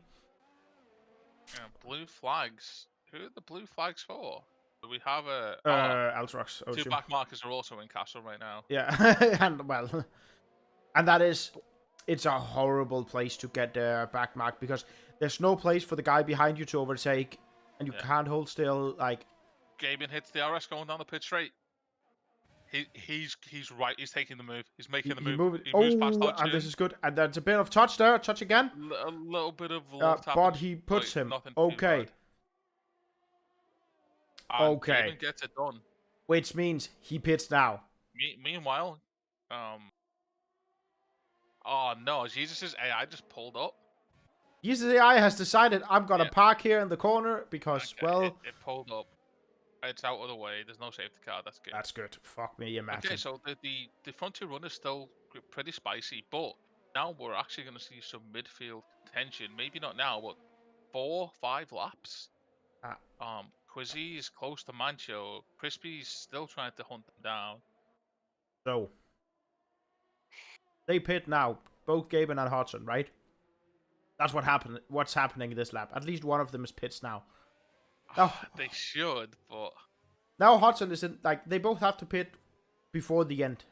Blue flags. Who are the blue flags for? Do we have a... Altrox. 2 back markers are also in Castle right now. Yeah, and that is... It's a horrible place to get back mark because there's no place for the guy behind you to overtake And you can't hold still, like... Gaben hits the RS going down the pit straight. He's right. He's taking the move. He's making the move. He moves past Hodgson. And this is good. And there's a bit of touch there. Touch again. A little bit of love tapping. But he puts him. Okay. Okay. Gaben gets it done. Which means he pits now. Meanwhile, oh no, Jesus' AI just pulled up. Jesus' AI has decided I'm gonna park here in the corner because, well... It pulled up. It's out of the way. There's no safety car. That's good. That's good. Fuck me, imagine. Okay, so the front two run is still pretty spicy, but now we're actually going to see some midfield tension. Maybe not now, but 4-5 laps. Quizzy is close to Mancho. Crispy's still trying to hunt them down. So they pit now, both Gaben and Hodgson, right? That's what happened. What's happening this lap? At least one of them is pits now. Oh, they should, but now Hodgson isn't like they both have to pit before the end.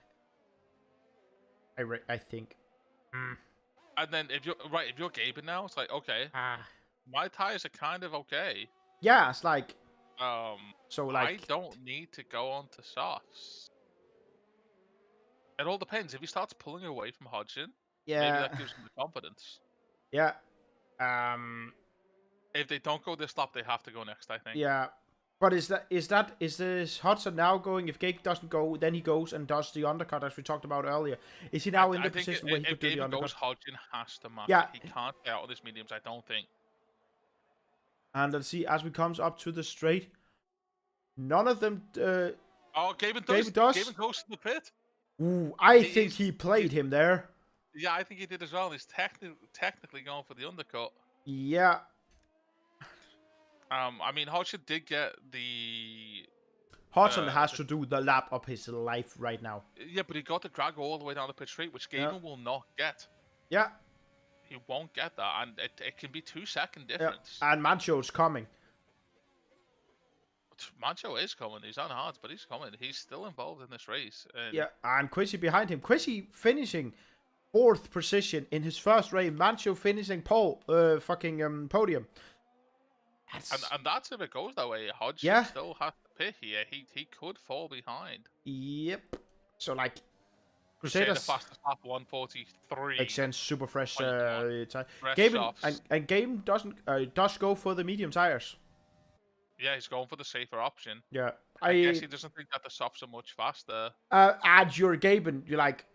I think. And then if you're Gaben now, it's like okay, my tires are kind of okay. Yeah, it's like so like I don't need to go on to softs. It all depends. If he starts pulling away from Hodgson, maybe that gives him the confidence. Yeah. If they don't go this lap, they have to go next, I think. Yeah. But is this Hodgson now going? If Gabe doesn't go, then he goes and does the undercut as we talked about earlier. Is he now in the position where he could do the undercut? Goes, Hodgson has to match. Yeah. He can't get out of his mediums, I don't think. And let's see, as we comes up to the straight, none of them... Gaben does. Gaben goes to the pit. Ooh, I think he played him there. Yeah, I think he did as well. He's technically going for the undercut. Yeah. I mean, Hodgson did get the... Hodgson has to do the lap of his life right now. Yeah, but he got the drag all the way down the pit straight, which Gaben will not get. Yeah. He won't get that, and it can be 2-second difference. Yeah. And Mancho's coming. Mancho is coming. He's on hards, but he's coming. He's still involved in this race. Yeah, and Quizzy behind him. Quizzy finishing 4th position in his first race. Mancho finishing podium. And that's if it goes that way. Hodgson still has to pit here. He could fall behind. Yep. So like Crusader fastest lap 143. Makes sense. Super fresh tire. And Game does go for the medium tires. Yeah, he's going for the safer option. Yeah. I guess he doesn't think that the softs are much faster. And you're Gaben. You're like,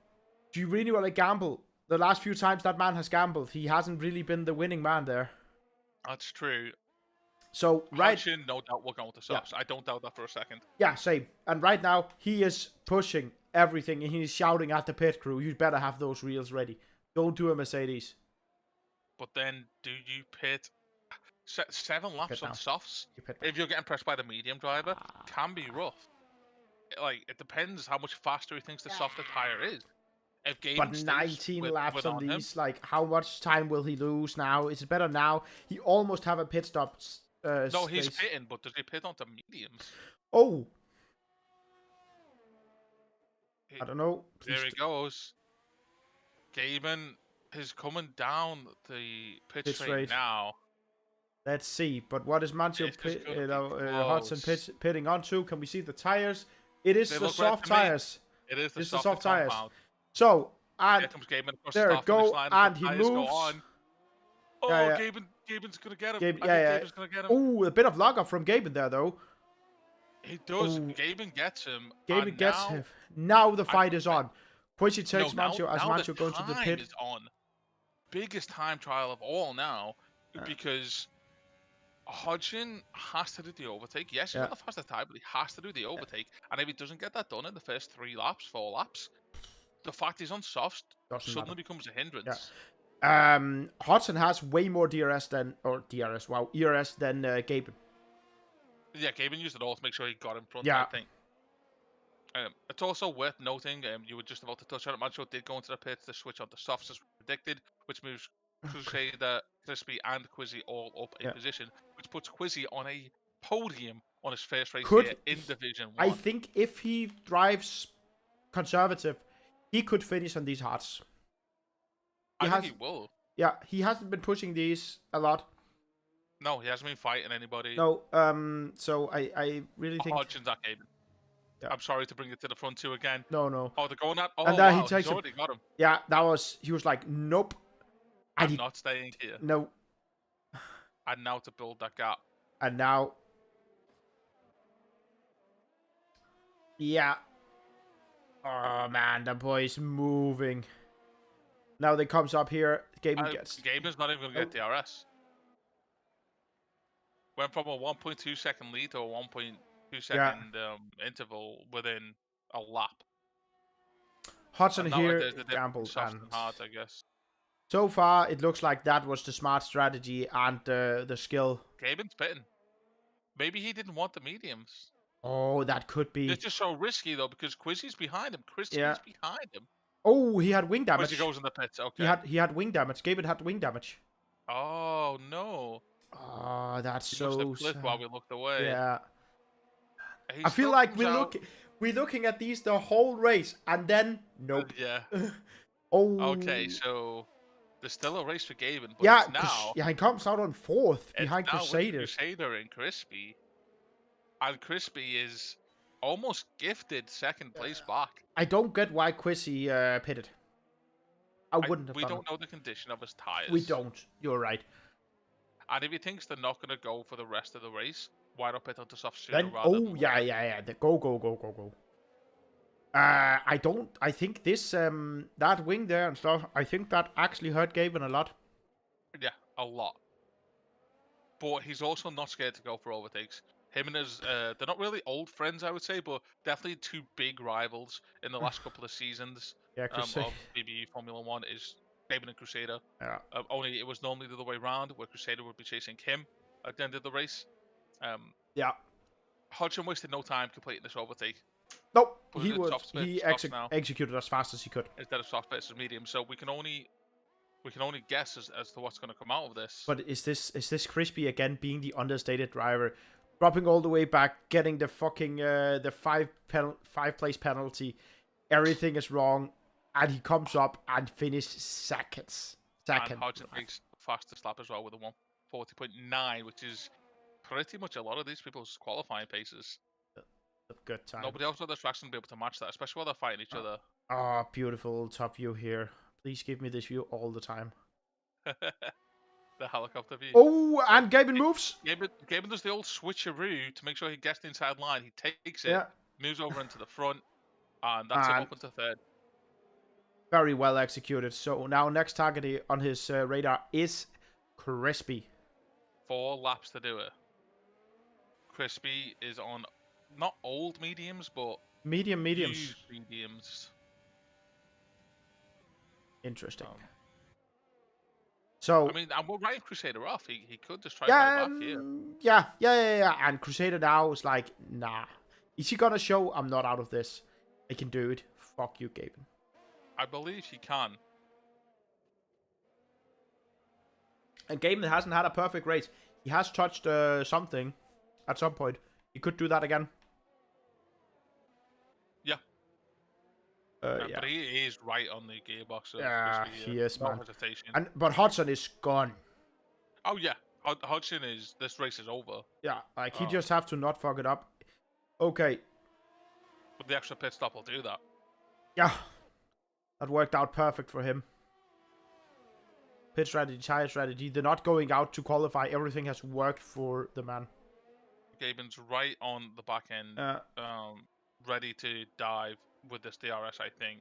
do you really want to gamble? The last few times that man has gambled, he hasn't really been the winning man there. That's true. So, right... Hodgson, no doubt, will go to softs. Yeah. I don't doubt that for a second. Yeah, same. And right now, he is pushing everything, and he's shouting at the pit crew, you better have those wheels ready. Don't do a Mercedes. But then, do you pit 7 laps on softs? If you're getting pressed by the medium driver, can be rough. Like, it depends how much faster he thinks the softer tire is. But 19 laps on these, like, how much time will he lose now? Is it better now? He almost have a pit stop. No, he's pitting, but does he pit onto mediums? Oh. I don't know. There he goes. Gaben is coming down the pit straight now. Let's see. But what is Mancho Hodgson pitting onto? Can we see the tires? It is the soft tires. It is the soft tires. So, and there it go, and he moves. Oh, yeah. Gaben's gonna get him. Gaben's gonna get him. Oh, a bit of log up from Gaben there, though. He does. Gaben gets him. Gaben gets him. Now the fight is on. Quincy takes Mancho as Mancho goes to the pit. Is on. Biggest time trial of all now, because Hodgson has to do the overtake. Yes, he's got the fastest time, but he has to do the overtake. And if he doesn't get that done in the first 4 laps, the fact he's on softs suddenly becomes a hindrance. Yeah. Hodgson has way more ERS than Gaben. Yeah, Gaben used it all to make sure he got in front. I think. It's also worth noting, you were just about to touch on it, Mancho did go into the pits to switch on the softs as predicted, which moves Crusader, Crispy, and Quizzy all up a position, which puts Quizzy on a podium on his first race here in Division 1. I think if he drives conservative, he could finish on these hards. I think he will. Yeah, he hasn't been pushing these a lot. No, he hasn't been fighting anybody. No, so I really think... Hodgson's at Gaben. Yeah. I'm sorry to bring it to the front two again. No. Oh, they're going at... Oh, And he wow, he's takes him. already got him. Yeah, he was like, nope. And I'm not staying here. No. And now to build that gap. And now... Yeah. Oh, man, the boy's moving. Now they comes up here. Gaben gets... Gaben's not even going to get DRS. Went from a 1.2 second lead to a 1.2 second interval within a lap. Hodgson here gambled soft and hard, I guess. So far, it looks like that was the smart strategy and the skill. Gaben's pitting. Maybe he didn't want the mediums. Oh, that could be. It's just so risky though because Quizzy's behind him. Quizzy's behind him. Oh, he had wing damage. Quizzy goes in the pits. Okay. He had wing damage. Gaben had wing damage. Oh no. Oh, that's he so must have flipped while we looked away. Yeah. I feel like we're looking at these the whole race and then nope. Yeah. Oh. Okay, so there's still a race for Gaben, but yeah, now he comes out on 4th behind Crusader. Crusader and Crispy. And Crispy is almost gifted second place back. I don't get why Quizzy pitted. I wouldn't have We done don't it. know the condition of his tires. We don't. You're right. And if he thinks they're not going to go for the rest of the race, why not pit on the soft then, yeah. Go. I think this, that wing there and stuff, I think that actually hurt Gaben a lot. Yeah, a lot. But he's also not scared to go for overtakes. Him and his, they're not really old friends, I would say, but definitely two big rivals in the last couple of seasons of BBU Formula 1 is Gaben and Crusader. Yeah. Only it was normally the other way around, where Crusader would be chasing him at the end of the race. Yeah. Hodgson wasted no time completing this overtake. Nope. He executed as fast as he could. Instead of soft versus medium, so we can only guess as to what's going to come out of this. But is this Crispy again being the understated driver, dropping all the way back, getting the fucking the 5 place penalty? Everything is wrong, and he comes up and finishes second. And Hodgson takes fastest lap as well with a 1:40.9, which is pretty much a lot of these people's qualifying paces. A good time. Nobody else on the track's going to be able to match that, especially while they're fighting each other. Oh, beautiful top view here. Please give me this view all the time. The helicopter view. Oh, and Gaben moves. Gaben does the old switcheroo to make sure he gets the inside line. He takes it, moves over into the front, and that's him up into third. Very well executed. So now next target on his radar is Crispy. 4 laps to do it. Crispy is on not old mediums, but mediums. Mediums. Interesting. So I mean, and we're writing Crusader off. He could just try to back here. Yeah. And Crusader now is like, nah. Is he gonna show I'm not out of this? I can do it. Fuck you, Gaben. I believe he can. And Gaben hasn't had a perfect race. He has touched something at some point. He could do that again. Yeah. Yeah. But he is right on the gearbox. So yeah, he is, no man. Hesitation. But Hodgson is gone. Oh, yeah. Hodgson is... This race is over. Yeah, like, he just have to not fuck it up. Okay. But the extra pit stop will do that. Yeah. That worked out perfect for him. Pit strategy, tire strategy. They're not going out to qualify. Everything has worked for the man. Gaben's right on the back end. Ready to dive with this DRS, I think.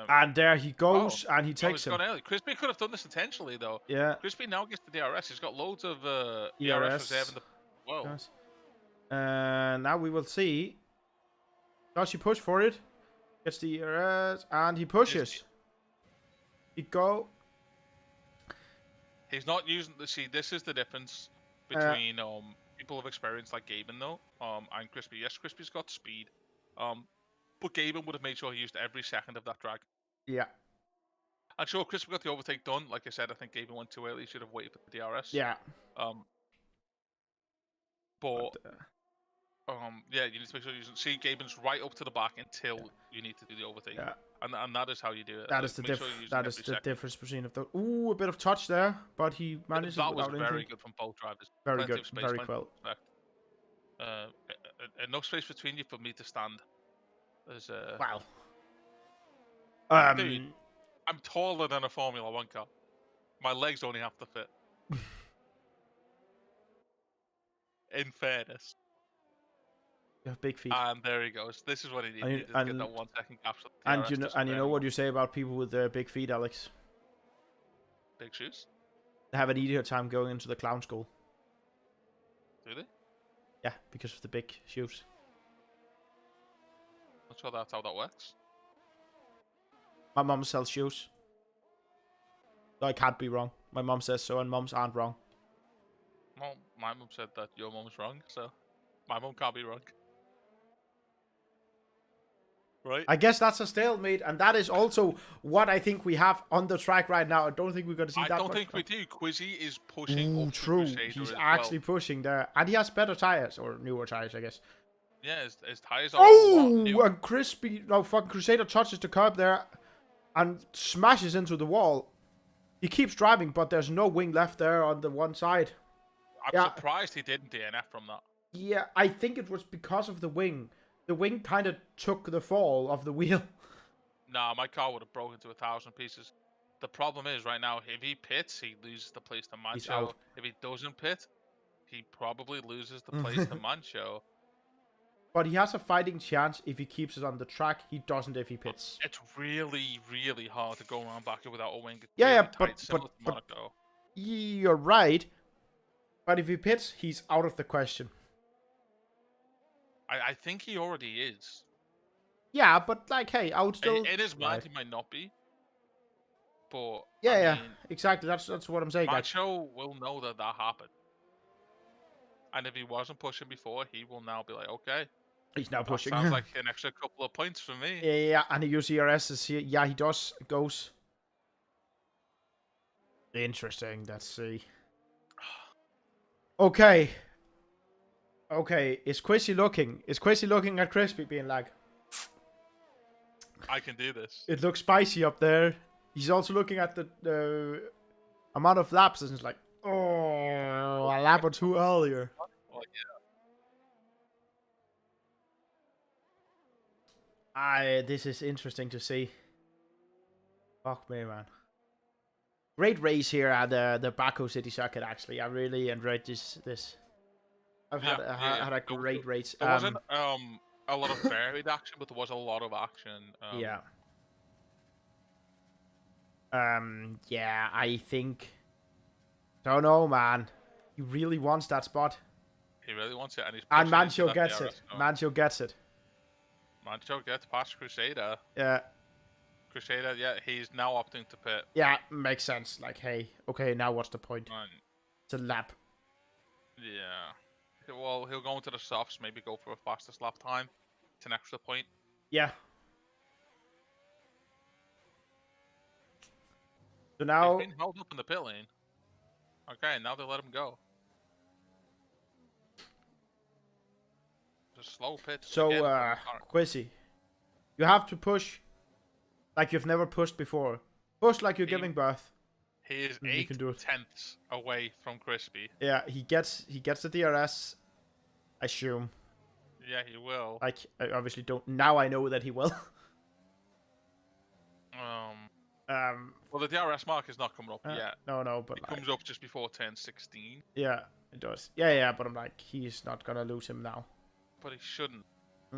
And there he goes, and he takes him. Gone early. Crispy could have done this intentionally, though. Yeah. Crispy now gets the DRS. He's got loads of DRS reserve in the... Whoa. Yes. Now we will see. Does he push for it? Gets the DRS, and he pushes. He go. He's not using the... See, this is the difference between people of experience like Gaben, though, and Crispy. Yes, Crispy's got speed. But Gaben would have made sure he used every second of that drag. Yeah. I'm sure Crispy got the overtake done. Like I said, I think Gaben went too early. He should have waited for the DRS. Yeah. But Yeah, you need to make sure you're using. See, Gaben's right up to the back until you need to do the overtake. Yeah. And that is how you do it. That Like, is the make sure you're using that is every the second. difference between the. Ooh, a bit of touch there, but he managed it That was without very anything. good from both drivers. Very Plenty good, of space, very plenty well. of respect. Enough space between you for me to stand. There's Wow. Dude, I'm taller than a Formula One car. My legs only have to fit. In fairness. You have big feet. And there he goes. This is what he needed to get that 1 second capsule. And you know what you say about people with big feet, Alex? Big shoes? They have an easier time going into the clown school. Do they? Yeah, because of the big shoes. Not sure that's how that works. My mom sells shoes. So I can't be wrong. My mom says so, and moms aren't wrong. Well, my mum said that your mum's wrong, so my mum can't be wrong. Right? I guess that's a stalemate, and that is also what I think we have on the track right now. I don't think we're going to see that much. I don't think we do. Quizzy is pushing up true. the Crusader He's as actually well. pushing there. And he has better tires, or newer tires, I guess. Yeah, his tires are a lot newer. And Crispy, no, fucking Crusader touches the curb there and smashes into the wall. He keeps driving, but there's no wing left there on the one side. I'm surprised he didn't DNF from that. Yeah, I think it was because of the wing. The wing kind of took the fall of the wheel. Nah, my car would have broken to 1,000 pieces. The problem is, right now, if he pits, he loses the place to Mancho. If he doesn't pit, he probably loses the place to Mancho. But he has a fighting chance if he keeps it on the track. He doesn't if he pits. It's really, really hard to go around back without a wing. It's Yeah, really yeah, tight, but Monaco. You're right. But if he pits, he's out of the question. I think he already is. Yeah, but like, hey, I would still. In his mind, he might not be. But yeah, exactly. That's what I'm saying. Macho will know that happened, and if he wasn't pushing before, he will now be like, okay, he's now pushing. Sounds like an extra couple of points for me. Yeah, and he uses ERS here. Yeah, he does. It goes. Interesting. Let's see. Okay. Okay, is Quizzy looking? Is Quizzy looking at Crispy being like... I can do this. It looks spicy up there. He's also looking at the amount of laps and it's like, oh, a lap or two earlier. Oh, yeah. This is interesting to see. Fuck me, man. Great race here at the Baku City Circuit, actually. I really enjoyed this. I've had a great race. There wasn't a lot of varied action, but there was a lot of action. Yeah. Yeah, I think... Don't know, man. He really wants that spot. He really wants it, and he's and Mancho gets it. Mancho gets it. Mancho gets past Crusader. Yeah. Crusader, yeah, he's now opting to pit. Yeah, makes sense. Like, hey, okay, now what's the point? It's a lap. Yeah. Well, he'll go into the softs, maybe go for a fastest lap time. It's an extra point. Yeah. So now... He's been held up in the pit lane. Okay, now they let him go. It's a slow pit. So, Quizzy, you have to push like you've never pushed before. Push like you're giving birth. He is 8/10ths away from Crispy. Yeah, he gets the DRS, I assume. Yeah, he will. Like, I obviously don't. Now I know that he will. Well, the DRS mark is not coming up yet. No, but it comes up just before turn 16. Yeah, it does. Yeah, but I'm like, he's not gonna lose him now. But he shouldn't.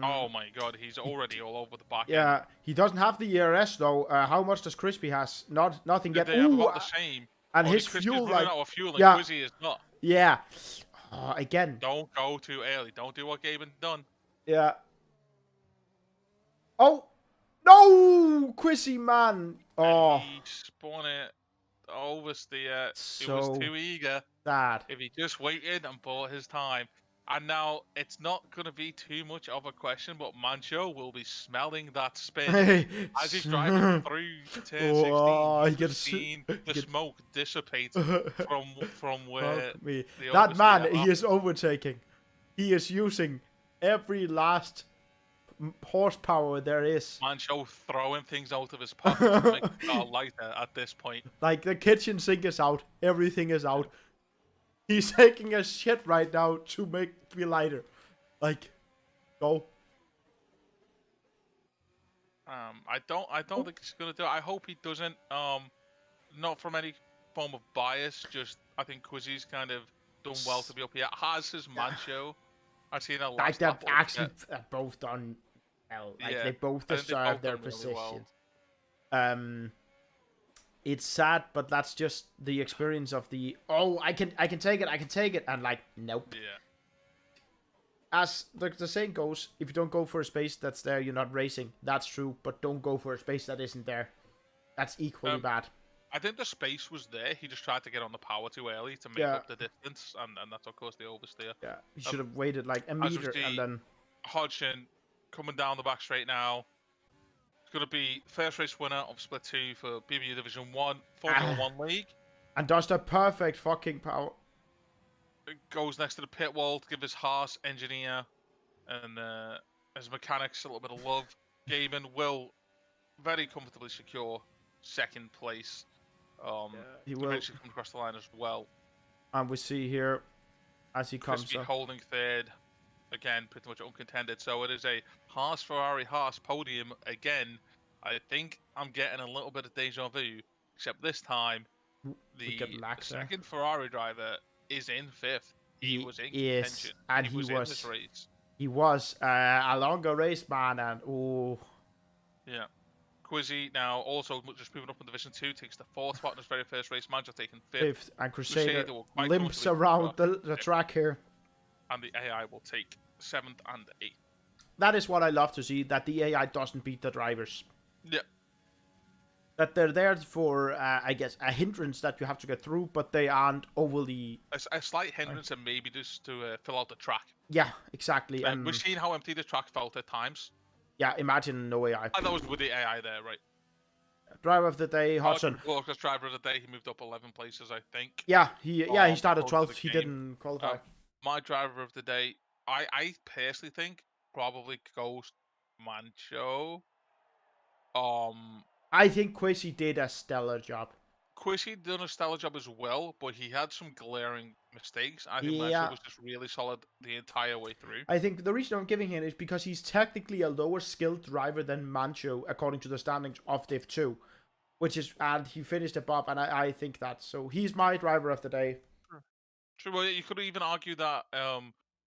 Oh my god, he's already all over the back end. Yeah, he doesn't have the ERS though. How much does Crispy has? Nothing yet. They have about the same. And his Crispy's fuel, running out of fuel, and Quizzy is not. Yeah. Again. Don't go too early. Don't do what Gaben done. Yeah. Oh no, Quizzy man. Oh. He spun it over the. He was too eager. Sad. If he just waited and bought his time. And now, it's not going to be too much of a question, but Mancho will be smelling that spin as he's driving through turn 16. He gets seen the smoke dissipate from where... That man, he is overtaking. He is using every last horsepower there is. Mancho throwing things out of his pockets to make the car lighter at this point. Like, the kitchen sink is out. Everything is out. He's taking a shit right now to make me lighter. Like, go. I don't think he's gonna do it. I hope he doesn't. Not from any form of bias. Just I think Quizzy's kind of done well to be up here. Has his Mancho. I've seen a Like, last they've lap. actually both done well. Like, Yeah, they both I think they've deserve both their done really positions. well. It's sad, but that's just the experience of the, oh, I can take it, and like, nope. Yeah. As the saying goes, if you don't go for a space that's there, you're not racing. That's true, but don't go for a space that isn't there. That's equally bad. I think the space was there. He just tried to get on the power too early to make up the distance, and that's of course the oversteer. Yeah, he should have waited like a meter and then. Hodgson coming down the back straight now. It's going to be first race winner of Split 2 for BBU Division 1, Formula 1 League. And does the perfect fucking power. It goes next to the pit wall to give his Haas engineer and his mechanics a little bit of love. Gaiman will very comfortably secure second place. He will eventually come across the line as well. And we see here, as he comes up, holding third. Again, pretty much uncontended. So it is a Haas Ferrari Haas podium again. I think I'm getting a little bit of deja vu, except this time the second Ferrari driver is in fifth. He was in contention. And he was in this race. He was a longer race, man, and yeah. Quizzy now also just moving up in Division 2, takes the fourth spot in his very first race. Mancho taking fifth. And Crusader limps around the track here. And the AI will take 7th and 8th. That is what I love to see, that the AI doesn't beat the drivers. Yeah. That they're there for, I guess, a hindrance that you have to get through, but they aren't overly... A slight hindrance and maybe just to fill out the track. Yeah, exactly. And we've seen how empty the track felt at times. Yeah, imagine no AI. And that was with the AI there, right? Driver of the day, Hodgson. Driver of the day, he moved up 11 places, I think. Yeah, he started 12th. He didn't qualify. My driver of the day, I personally think probably goes Mancho. I think Quizzy did a stellar job. Quizzy did a stellar job as well, but he had some glaring mistakes. I think Mancho was just really solid the entire way through. I think the reason I'm giving him is because he's technically a lower skilled driver than Mancho, according to the standings of Div 2. And he finished above, and I think that. So he's my driver of the day. True. Well, you could even argue that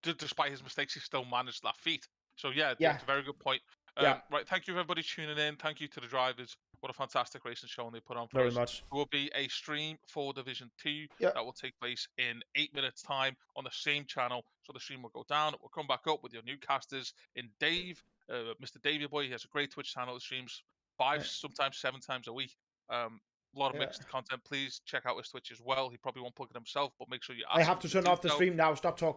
despite his mistakes, he still managed that feat. So yeah, it's a very good point. Right, thank you everybody tuning in. Thank you to the drivers. What a fantastic racing show they put on for us. Very much. There will be a stream for Division 2 that will take place in 8 minutes' time on the same channel. So the stream will go down. It will come back up with your new casters in Dave, Mr. Davey Boy. He has a great Twitch channel that streams 5, sometimes 7 times a week. A lot of mixed content. Please check out his Twitch as well. He probably won't plug it himself, but make sure you ask I have to turn off the stream now. Stop talking.